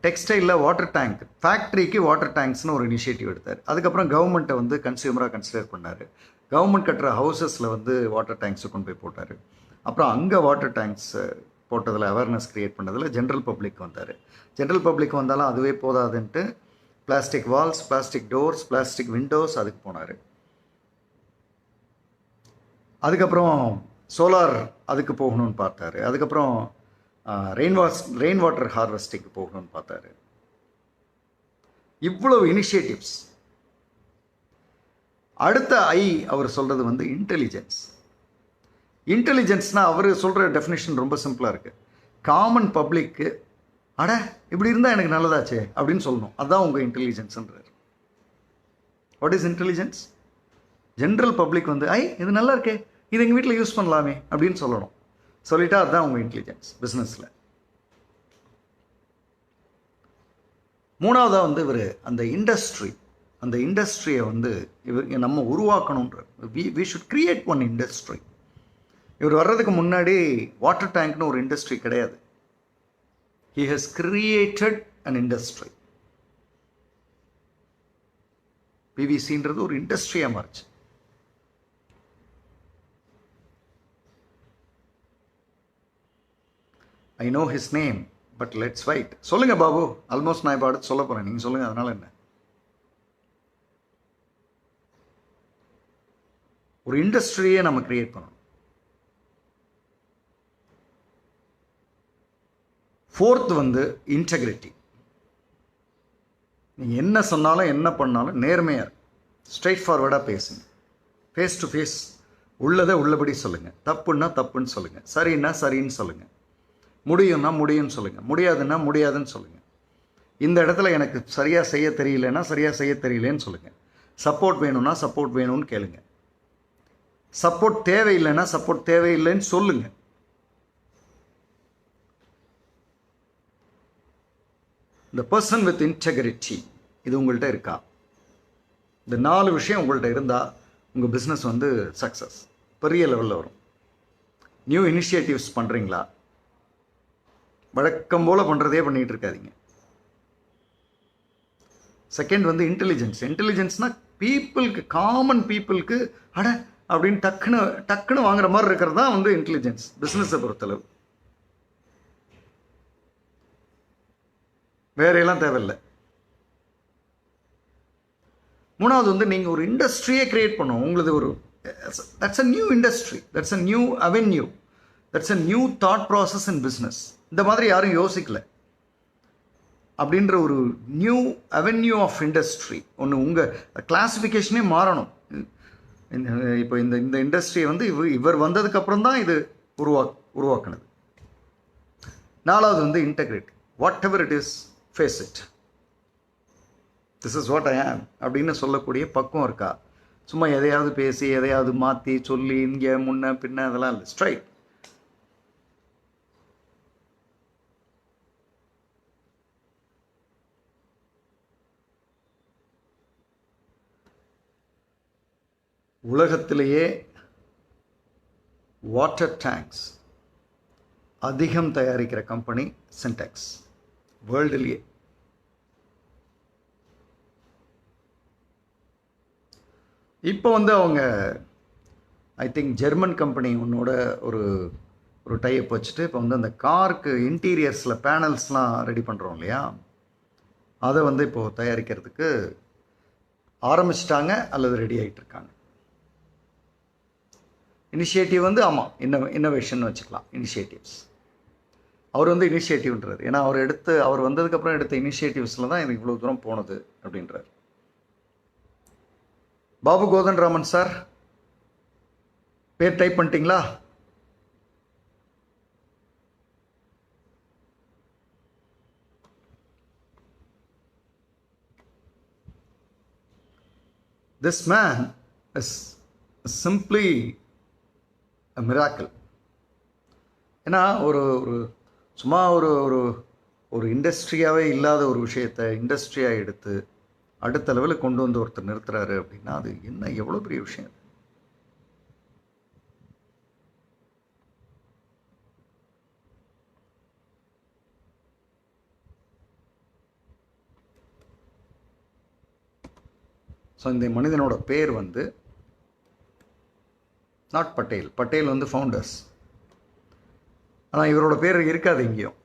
டெக்ஸ்டைலில் வாட்டர் டேங்க், ஃபேக்ட்ரிக்கு வாட்டர் டேங்க்ஸ்னு ஒரு இனிஷியேட்டிவ் எடுத்தார். அதுக்கப்புறம் கவர்மெண்ட்டை கன்சியூமராக கன்சிடர் பண்ணார். கவர்மெண்ட் கட்டுற ஹவுசஸில் வாட்டர் டேங்க்ஸை கொண்டு போய் போட்டார். அப்புறம் அங்கே வாட்டர் டேங்க்ஸ் போட்டதில் அவேர்னஸ் க்ரியேட் பண்ணதில் ஜென்ரல் பப்ளிக் வந்தார். ஜென்ரல் பப்ளிக் வந்தாலும் அதுவே போதாதுன்ட்டு plastic walls, plastic doors, plastic windows அதுக்கு போனார். அதுக்கப்புறம் சோலார் அதுக்கு போகணும்னு பார்த்தாரு. அதுக்கப்புறம் ரெயின் வாட்டர் ஹார்வெஸ்டிங்க்கு போகணும்னு பார்த்தாரு. இவ்வளவு இனிஷியேட்டிவ்ஸ். அடுத்த ஐ அவர் சொல்கிறது இன்டெலிஜென்ஸ். இன்டெலிஜென்ஸ்னால் அவர் சொல்கிற டெஃபினேஷன் ரொம்ப சிம்பிளாக இருக்குது. காமன் பப்ளிக்கு அட இப்படி இருந்தால் எனக்கு நல்லதாச்சே அப்படின்னு சொல்லணும். அதுதான் உங்கள் இன்டெலிஜென்ஸ்ன்றார். What is intelligence? General public இது நல்லா இருக்கே, இது எங்கள் வீட்டில் யூஸ் பண்ணலாமே அப்படின்னு சொல்லணும். சொல்லிட்டா அதுதான் உங்கள் இன்டெலிஜென்ஸ் பிஸ்னஸில். மூணாவதாக இவர் அந்த இண்டஸ்ட்ரியை இவர் நம்ம உருவாக்கணுன்றார். We should create one industry. இவர் வர்றதுக்கு முன்னாடி வாட்டர் டேங்க்னு ஒரு இண்டஸ்ட்ரி கிடையாது. He has created an industry. PVCன்றது ஒரு இண்டஸ்ட்ரியாக மாறிச்சு. I know his name, but let's wait. சொல்லுங்க பாபு. ஆல்மோஸ்ட் நான் இப்போ அடுத்து சொல்ல போகிறேன், நீங்கள் சொல்லுங்கள். அதனால் என்ன, ஒரு இண்டஸ்ட்ரியே நம்ம கிரியேட் பண்ணணும். 4th integrity. நீங்கள் என்ன சொன்னாலும் என்ன பண்ணாலும் நேர்மையாக ஸ்ட்ரெயிட் ஃபார்வர்டாக பேசுங்க. ஃபேஸ் டு ஃபேஸ் உள்ளதை உள்ளபடி சொல்லுங்கள். தப்புன்னா தப்புன்னு சொல்லுங்கள். சரின்னா சரின்னு சொல்லுங்கள். முடியும்னா முடியும்னு சொல்லுங்கள். முடியாதுன்னா முடியாதுன்னு சொல்லுங்கள். இந்த இடத்துல எனக்கு சரியாக செய்ய தெரியலன்னா சரியாக செய்ய தெரியலேன்னு சொல்லுங்கள். சப்போர்ட் வேணும்னா சப்போர்ட் வேணும்னு கேளுங்க. சப்போர்ட் தேவையில்லைன்னா சப்போர்ட் தேவையில்லைன்னு சொல்லுங்கள். இந்த பர்சன் வித் இன்டெகிரிட்டி இது உங்கள்கிட்ட இருக்கா? இந்த 4 விஷயம் உங்கள்கிட்ட இருந்தால் உங்கள் பிஸ்னஸ் சக்ஸஸ் பெரிய லெவலில் வரும். நியூ இனிஷியேட்டிவ்ஸ் பண்ணுறீங்களா? வழக்கம் போல் பண்ணுறதே பண்ணிகிட்டு இருக்காதீங்க. செகண்ட் வந்து இன்டெலிஜென்ஸ்னால் பீப்புளுக்கு, காமன் பீப்புளுக்கு அட அப்படின்னு டக்குன்னு வாங்குற மாதிரி இருக்கிறது தான் வந்து இன்டெலிஜென்ஸ் பிஸ்னஸை பொறுத்தளவு. வேறையெல்லாம் தேவையில்லை. மூணாவது வந்து நீங்கள் ஒரு இண்டஸ்ட்ரியே கிரியேட் பண்ணணும். உங்களது ஒரு that's a new industry, that's a new avenue, that's a new thought process in business. இந்த மாதிரி யாரும் யோசிக்கல அப்படின்ற ஒரு நியூ அவென்யூ ஆஃப் இண்டஸ்ட்ரி ஒன்று. உங்கள் கிளாஸிஃபிகேஷனே மாறணும். இப்போ இந்த இண்டஸ்ட்ரியை வந்து இவர் வந்ததுக்கப்புறம் தான் இது உருவாக்குனது. நாலாவது வந்து integrate. Whatever it is, face it, this is what I am அப்படின்னு சொல்லக்கூடிய பக்குவம் இருக்கா? சும்மா எதையாவது பேசி எதையாவது மாற்றி சொல்லி இங்கே முன்ன பின்ன அதெல்லாம் இல்லை. ஸ்ட்ரைட். உலகத்திலேயே வாட்டர் டேங்க்ஸ் அதிகம் தயாரிக்கிற கம்பெனி சின்டெக்ஸ், வேர்ல்டுலேயே. இப்போ வந்து அவங்க ஐ திங்க் ஜெர்மன் கம்பெனி ஒன்னோட ஒரு டைப் வச்சுட்டு இப்போ வந்து அந்த காருக்கு இன்டீரியர்ஸில் பேனல்ஸ்லாம் ரெடி பண்ணுறோம் இல்லையா, அதை வந்து இப்போது தயாரிக்கிறதுக்கு ஆரம்பிச்சிட்டாங்க அல்லது ரெடி ஆகிட்டு இருக்காங்க. இனிஷியேட்டிவ் வந்து ஆமாம், இன்னோவேஷன் வச்சுக்கலாம். இனிஷியேட்டிவ்ஸ் அவர் வந்து இனிஷியேட்டிவ்ன்றார். ஏன்னா அவர் வந்ததுக்கப்புறம் எடுத்த இனிஷியேட்டிவ்ஸில் தான் எனக்கு இவ்வளோ தூரம் போனது அப்படின்றார். பாபு கோதண்டராமன் சார், பேர் டைப் பண்ணிட்டீங்களா? This man is simply a miracle. ஏன்னா ஒரு சும்மா ஒரு இண்டஸ்ட்ரியாகவே இல்லாத ஒரு விஷயத்தை இண்டஸ்ட்ரியாக எடுத்து அடுத்த லெவலுக்கு கொண்டு வந்து ஒருத்தர் நிறுத்துறாரு அப்படின்னா அது என்ன எவ்வளோ பெரிய விஷயம். ஸோ இந்த மனிதனோட பேர் வந்து நாட் பட்டேல். பட்டேல் வந்து ஃபவுண்டர்ஸ். ஆனால் இவரோட பேர் இருக்காது எங்கேயும்.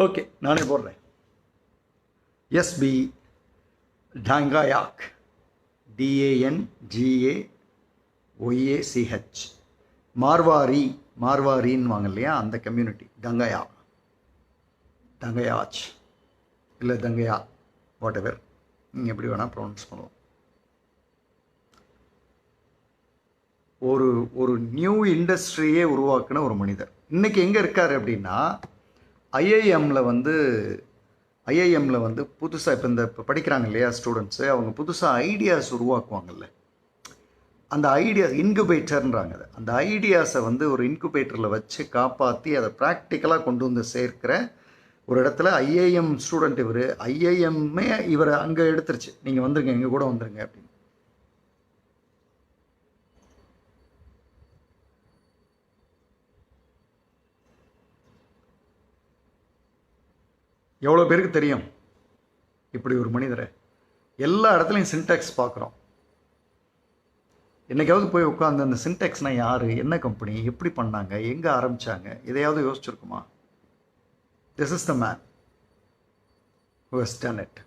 ஓகே, நானே போடுறேன். SP டங்காயாக், DANGAOACH. மார்வாரின்னு வாங்க இல்லையா, அந்த கம்யூனிட்டி டங்காயாச் இல்லை தங்கையா, வாட் எவர் நீங்கள் எப்படி வேணால் ப்ரொனவுன்ஸ் பண்ணுவோம். ஒரு நியூ இண்டஸ்ட்ரியே உருவாக்குன ஒரு மனிதர் இன்றைக்கி எங்கே இருக்கார் அப்படின்னா, ஐஐஎம்மில் வந்து புதுசாக இப்போ படிக்கிறாங்க இல்லையா ஸ்டூடெண்ட்ஸு, அவங்க புதுசாக ஐடியாஸ் உருவாக்குவாங்கல்ல, அந்த ஐடியாஸ் இன்குபேட்டர்ன்றாங்க. அந்த ஐடியாஸை வந்து ஒரு இன்குபேட்டரில் வச்சு காப்பாற்றி அதை ப்ராக்டிக்கலாக கொண்டு வந்து சேர்க்கிற ஒரு இடத்துல ஐஐஎம் ஸ்டூடெண்ட் இவர். ஐஐஎம்மே இவரை அங்கே எடுத்துருச்சு, நீங்கள் வந்துருங்க, எங்கள் கூட வந்துருங்க அப்படின்னு. எவ்வளோ பேருக்கு தெரியும் இப்படி ஒரு மனிதரை? எல்லா இடத்துலையும் சின்டெக்ஸ் பார்க்குறோம். என்னைக்காவது போய் உட்காந்து அந்த சின்டெக்ஸ்னால் யார், என்ன கம்பெனி, எப்படி பண்ணாங்க, எங்கே ஆரம்பித்தாங்க, எதையாவது யோசிச்சிருக்குமா? This is the man who has done it.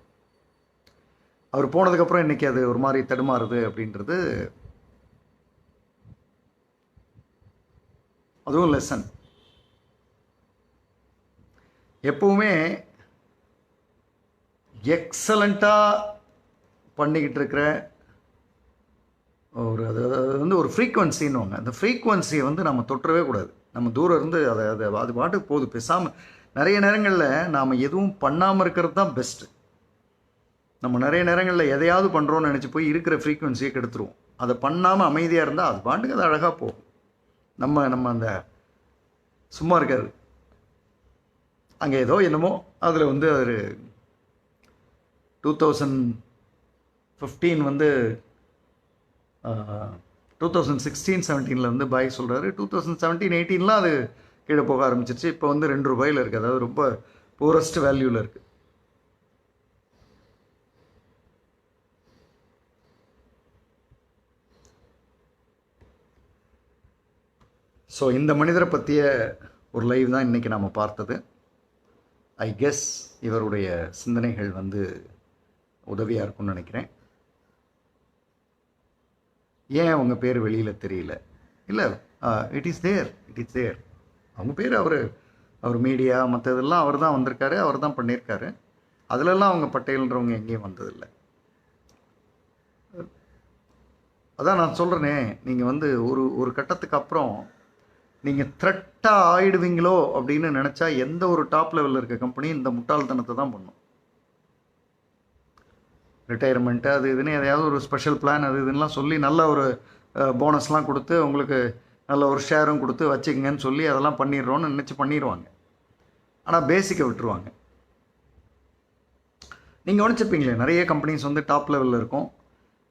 அவர் போனதுக்கப்புறம் இன்றைக்கி அது ஒரு மாதிரி தடுமாறுது அப்படின்றது அதுவும் லெசன். எப்பவுமே எக்ஸலண்ட்டாக பண்ணிக்கிட்டு இருக்கிற அது வந்து ஒரு ஃப்ரீக்குவன்சின்னு ஒன்று. அந்த ஃப்ரீக்குவன்சியை வந்து நம்ம தொற்றவே கூடாது. நம்ம தூரம் இருந்து அது பாட்டுக்கு போகுது. பேசாமல் நிறைய நேரங்களில் நாம் எதுவும் பண்ணாமல் இருக்கிறது தான் பெஸ்ட்டு. நம்ம நிறைய நேரங்களில் எதையாவது பண்ணுறோன்னு நினச்சி போய் இருக்கிற ஃப்ரீக்குவன்சியை கெடுத்துருவோம். அதை பண்ணாமல் அமைதியாக இருந்தால் அது பாட்டுக்கு அது அழகாக போகும். நம்ம அந்த சும்மா இருக்காது. அங்கே ஏதோ என்னமோ அதில் வந்து ஒரு 2015 வந்து 2016-17 வந்து பாய் சொல்கிறாரு. 2017-18 அது கீழே போக ஆரம்பிச்சிருச்சு. இப்போ வந்து 2 ரூபாயில் இருக்குது. அதாவது ரொம்ப பூரஸ்ட் வேல்யூவில் இருக்குது. ஸோ இந்த மனிதரை பற்றிய ஒரு லைவ் தான் இன்றைக்கி நாம் பார்த்தது. ஐ கெஸ் இவருடைய சிந்தனைகள் வந்து உதவியாக இருக்கும்னு நினைக்கிறேன். ஏன் அவங்க பேர் வெளியில் தெரியல? இல்லை, இட் இஸ் தேர். அவங்க பேர் அவர் மீடியா மற்ற இதெல்லாம் அவர் தான் வந்திருக்காரு, அவர் தான் பண்ணியிருக்காரு. அதிலெல்லாம் அவங்க பட்டேல்ன்றவங்க எங்கேயும் வந்ததில்லை. அதான் நான் சொல்கிறேனே, நீங்கள் வந்து ஒரு கட்டத்துக்கு அப்புறம் நீங்கள் த்ரெட்டாக ஆயிடுவீங்களோ அப்படின்னு நினச்சா எந்த ஒரு டாப் லெவலில் இருக்க கம்பெனி இந்த முட்டாள்தனத்தை தான் பண்ணும். ரிட்டையர்மெண்ட்டு அது இதுன்னு எதையாவது ஒரு ஸ்பெஷல் பிளான் அது இதுன்னெலாம் சொல்லி நல்ல ஒரு போனஸ்லாம் கொடுத்து உங்களுக்கு நல்ல ஒரு ஷேரும் கொடுத்து வச்சுக்கங்கன்னு சொல்லி அதெல்லாம் பண்ணிடுறோன்னு நினச்சி பண்ணிடுவாங்க. ஆனால் பேசிக்கை விட்டுருவாங்க. நீங்கள் கவனிச்சிருப்பீங்களே, நிறைய கம்பெனிஸ் வந்து டாப் லெவலில் இருக்கும்.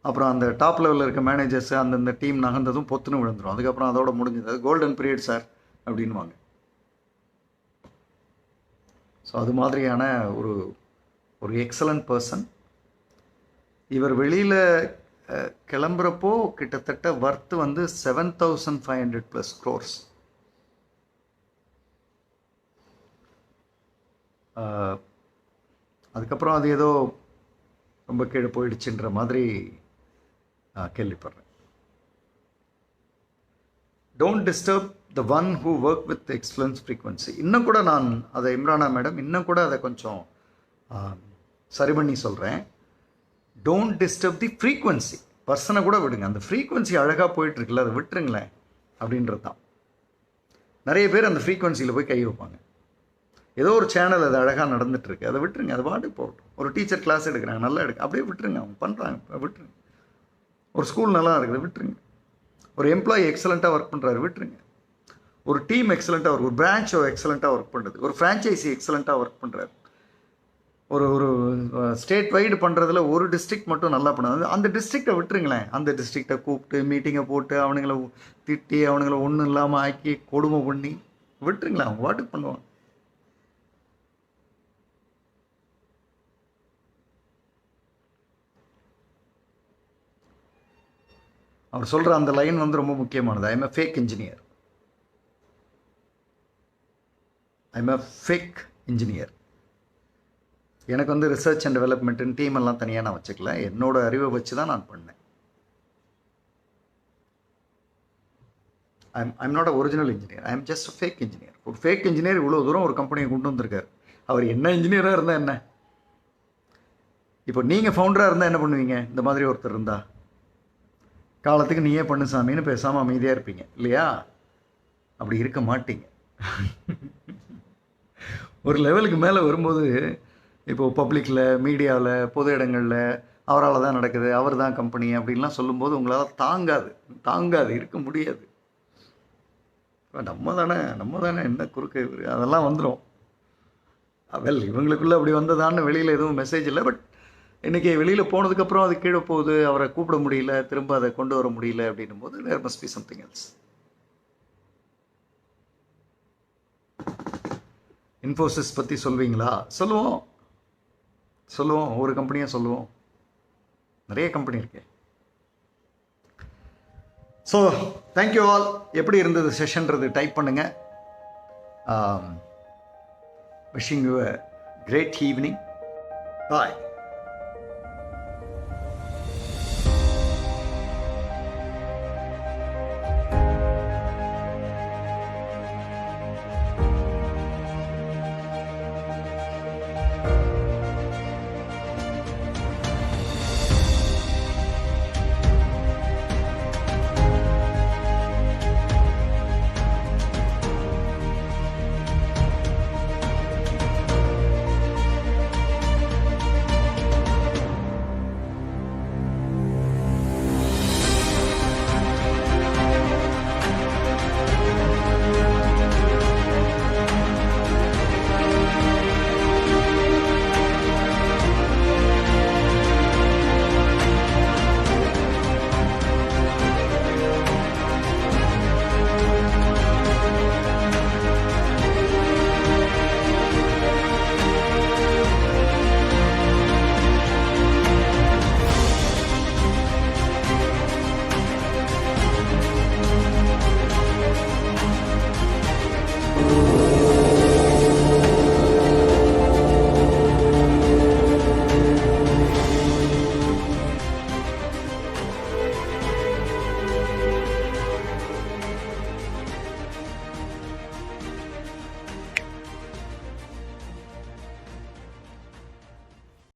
அப்புறம் அந்த டாப் லெவலில் இருக்க மேனேஜர்ஸ் அந்தந்த டீம் நகர்ந்ததும் பொத்துன்னு விழுந்துடும். அதுக்கப்புறம் அதோட முடிஞ்சது, அது கோல்டன் பீரியட் சார் அப்படின்வாங்க. ஸோ அது மாதிரியான ஒரு எக்ஸலண்ட் பர்சன். இவர் வெளியில் கிளம்புறப்போ கிட்டத்தட்ட வர்த்து வந்து 7,500+ crores. அதுக்கப்புறம் அது ஏதோ ரொம்ப கீழே போயிடுச்சுன்ற மாதிரி கேள்விப்படுறேன். Don't disturb the one who work with excellence frequency. இன்னும் கூட நான் அதை இம்ரானா மேடம் இன்னும் கூட அதை கொஞ்சம் சரி பண்ணி சொல்கிறேன். Don't disturb the frequency. பர்சனை கூட விடுங்க, அந்த ஃப்ரீக்வன்சி அழகாக போயிட்டுருக்குல்ல, அதை விட்டுருங்களேன் அப்படின்றது தான். நிறைய பேர் அந்த ஃப்ரீக்வன்சியில் போய் கை வைப்பாங்க. ஏதோ ஒரு சேனல் அது அழகாக நடந்துகிட்ருக்கு, அதை விட்டுருங்க, அது பாட்டுக்கு போகட்டும். ஒரு டீச்சர் கிளாஸ் எடுக்கிறாங்க, நல்லா அப்படியே விட்டுருங்க, அவங்க பண்ணுறாங்க, விட்டுருங்க. ஒரு ஸ்கூல் நல்லா இருக்குது, விட்டுருங்க. ஒரு எம்ப்ளாயி எக்ஸலண்ட்டாக ஒர்க் பண்ணுறாரு, விட்டுருங்க. ஒரு டீம் எக்ஸலண்ட்டாக ஒர்க், ஒரு பிரான்ச் எக்ஸலண்ட்டாக ஒர்க் பண்ணுறது, ஒரு ஃப்ரான்ச்சைசி எக்ஸலண்ட்டாக ஒர்க் பண்ணுறாரு, ஒரு ஸ்டேட் வைடு பண்ணுறதுல ஒரு டிஸ்ட்ரிக்ட் மட்டும் நல்லா பண்ணுது, அந்த டிஸ்ட்ரிக்டை விட்டுருங்களேன். அந்த டிஸ்ட்ரிக்டை கூப்பிட்டு மீட்டிங்கை போட்டு அவனுங்களை திட்டி அவனுங்களை ஒன்றும் இல்லாமல் ஆக்கி கொடுமை பண்ணி விட்டுருங்களேன், அவங்க வாட்டுக்கு பண்ணுவாங்க. அவர் சொல்கிற அந்த லைன் வந்து ரொம்ப முக்கியமானது. I am a fake engineer. எனக்கு வந்து ரிசர்ச் அண்ட் டெவலப்மெண்ட்டுன்னு டீம் எல்லாம் தனியாக நான் வச்சுக்கல, என்னோட அறிவை வச்சு தான் நான் பண்ணேன். I'm not a original engineer, I am just a fake engineer. ஒரு ஃபேக் இன்ஜினியர் இவ்வளோ தூரம் ஒரு கம்பெனியை கொண்டு வந்திருக்காரு. அவர் என்ன இன்ஜினியராக இருந்தால் என்ன? இப்போ நீங்கள் ஃபவுண்டராக இருந்தால் என்ன பண்ணுவீங்க? இந்த மாதிரி ஒருத்தர் இருந்தால் காலத்துக்கு நீயே பண்ணு சாமின்னு பேசாமல் அமைதியாக இருப்பீங்க இல்லையா? அப்படி இருக்க மாட்டீங்க. ஒரு லெவலுக்கு மேலே வரும்போது, இப்போது பப்ளிக்கில், மீடியாவில், பொது இடங்களில் அவரால் தான் நடக்குது, அவர் தான் கம்பெனி அப்படின்லாம் சொல்லும்போது உங்களால் தாங்காது இருக்க முடியாது. நம்ம தானே என்ன குறுக்கு அதெல்லாம் வந்துடும். இவங்களுக்குள்ளே அப்படி வந்ததான்னு வெளியில் எதுவும் மெசேஜ் இல்லை. பட் இன்றைக்கி வெளியில் போனதுக்கப்புறம் அது கீழே போகுது, அவரை கூப்பிட முடியல, திரும்ப அதை கொண்டு வர முடியல அப்படின்னும் போது there must be something else. Infosys பற்றி சொல்வீங்களா? சொல்லுவோம், ஒரு கம்பெனியாக சொல்லுவோம், நிறைய கம்பெனி இருக்கு. So thank you all. எப்படி இருந்தது செஷன்றது டைப் பண்ணுங்கள். Wishing you a great evening. Bye.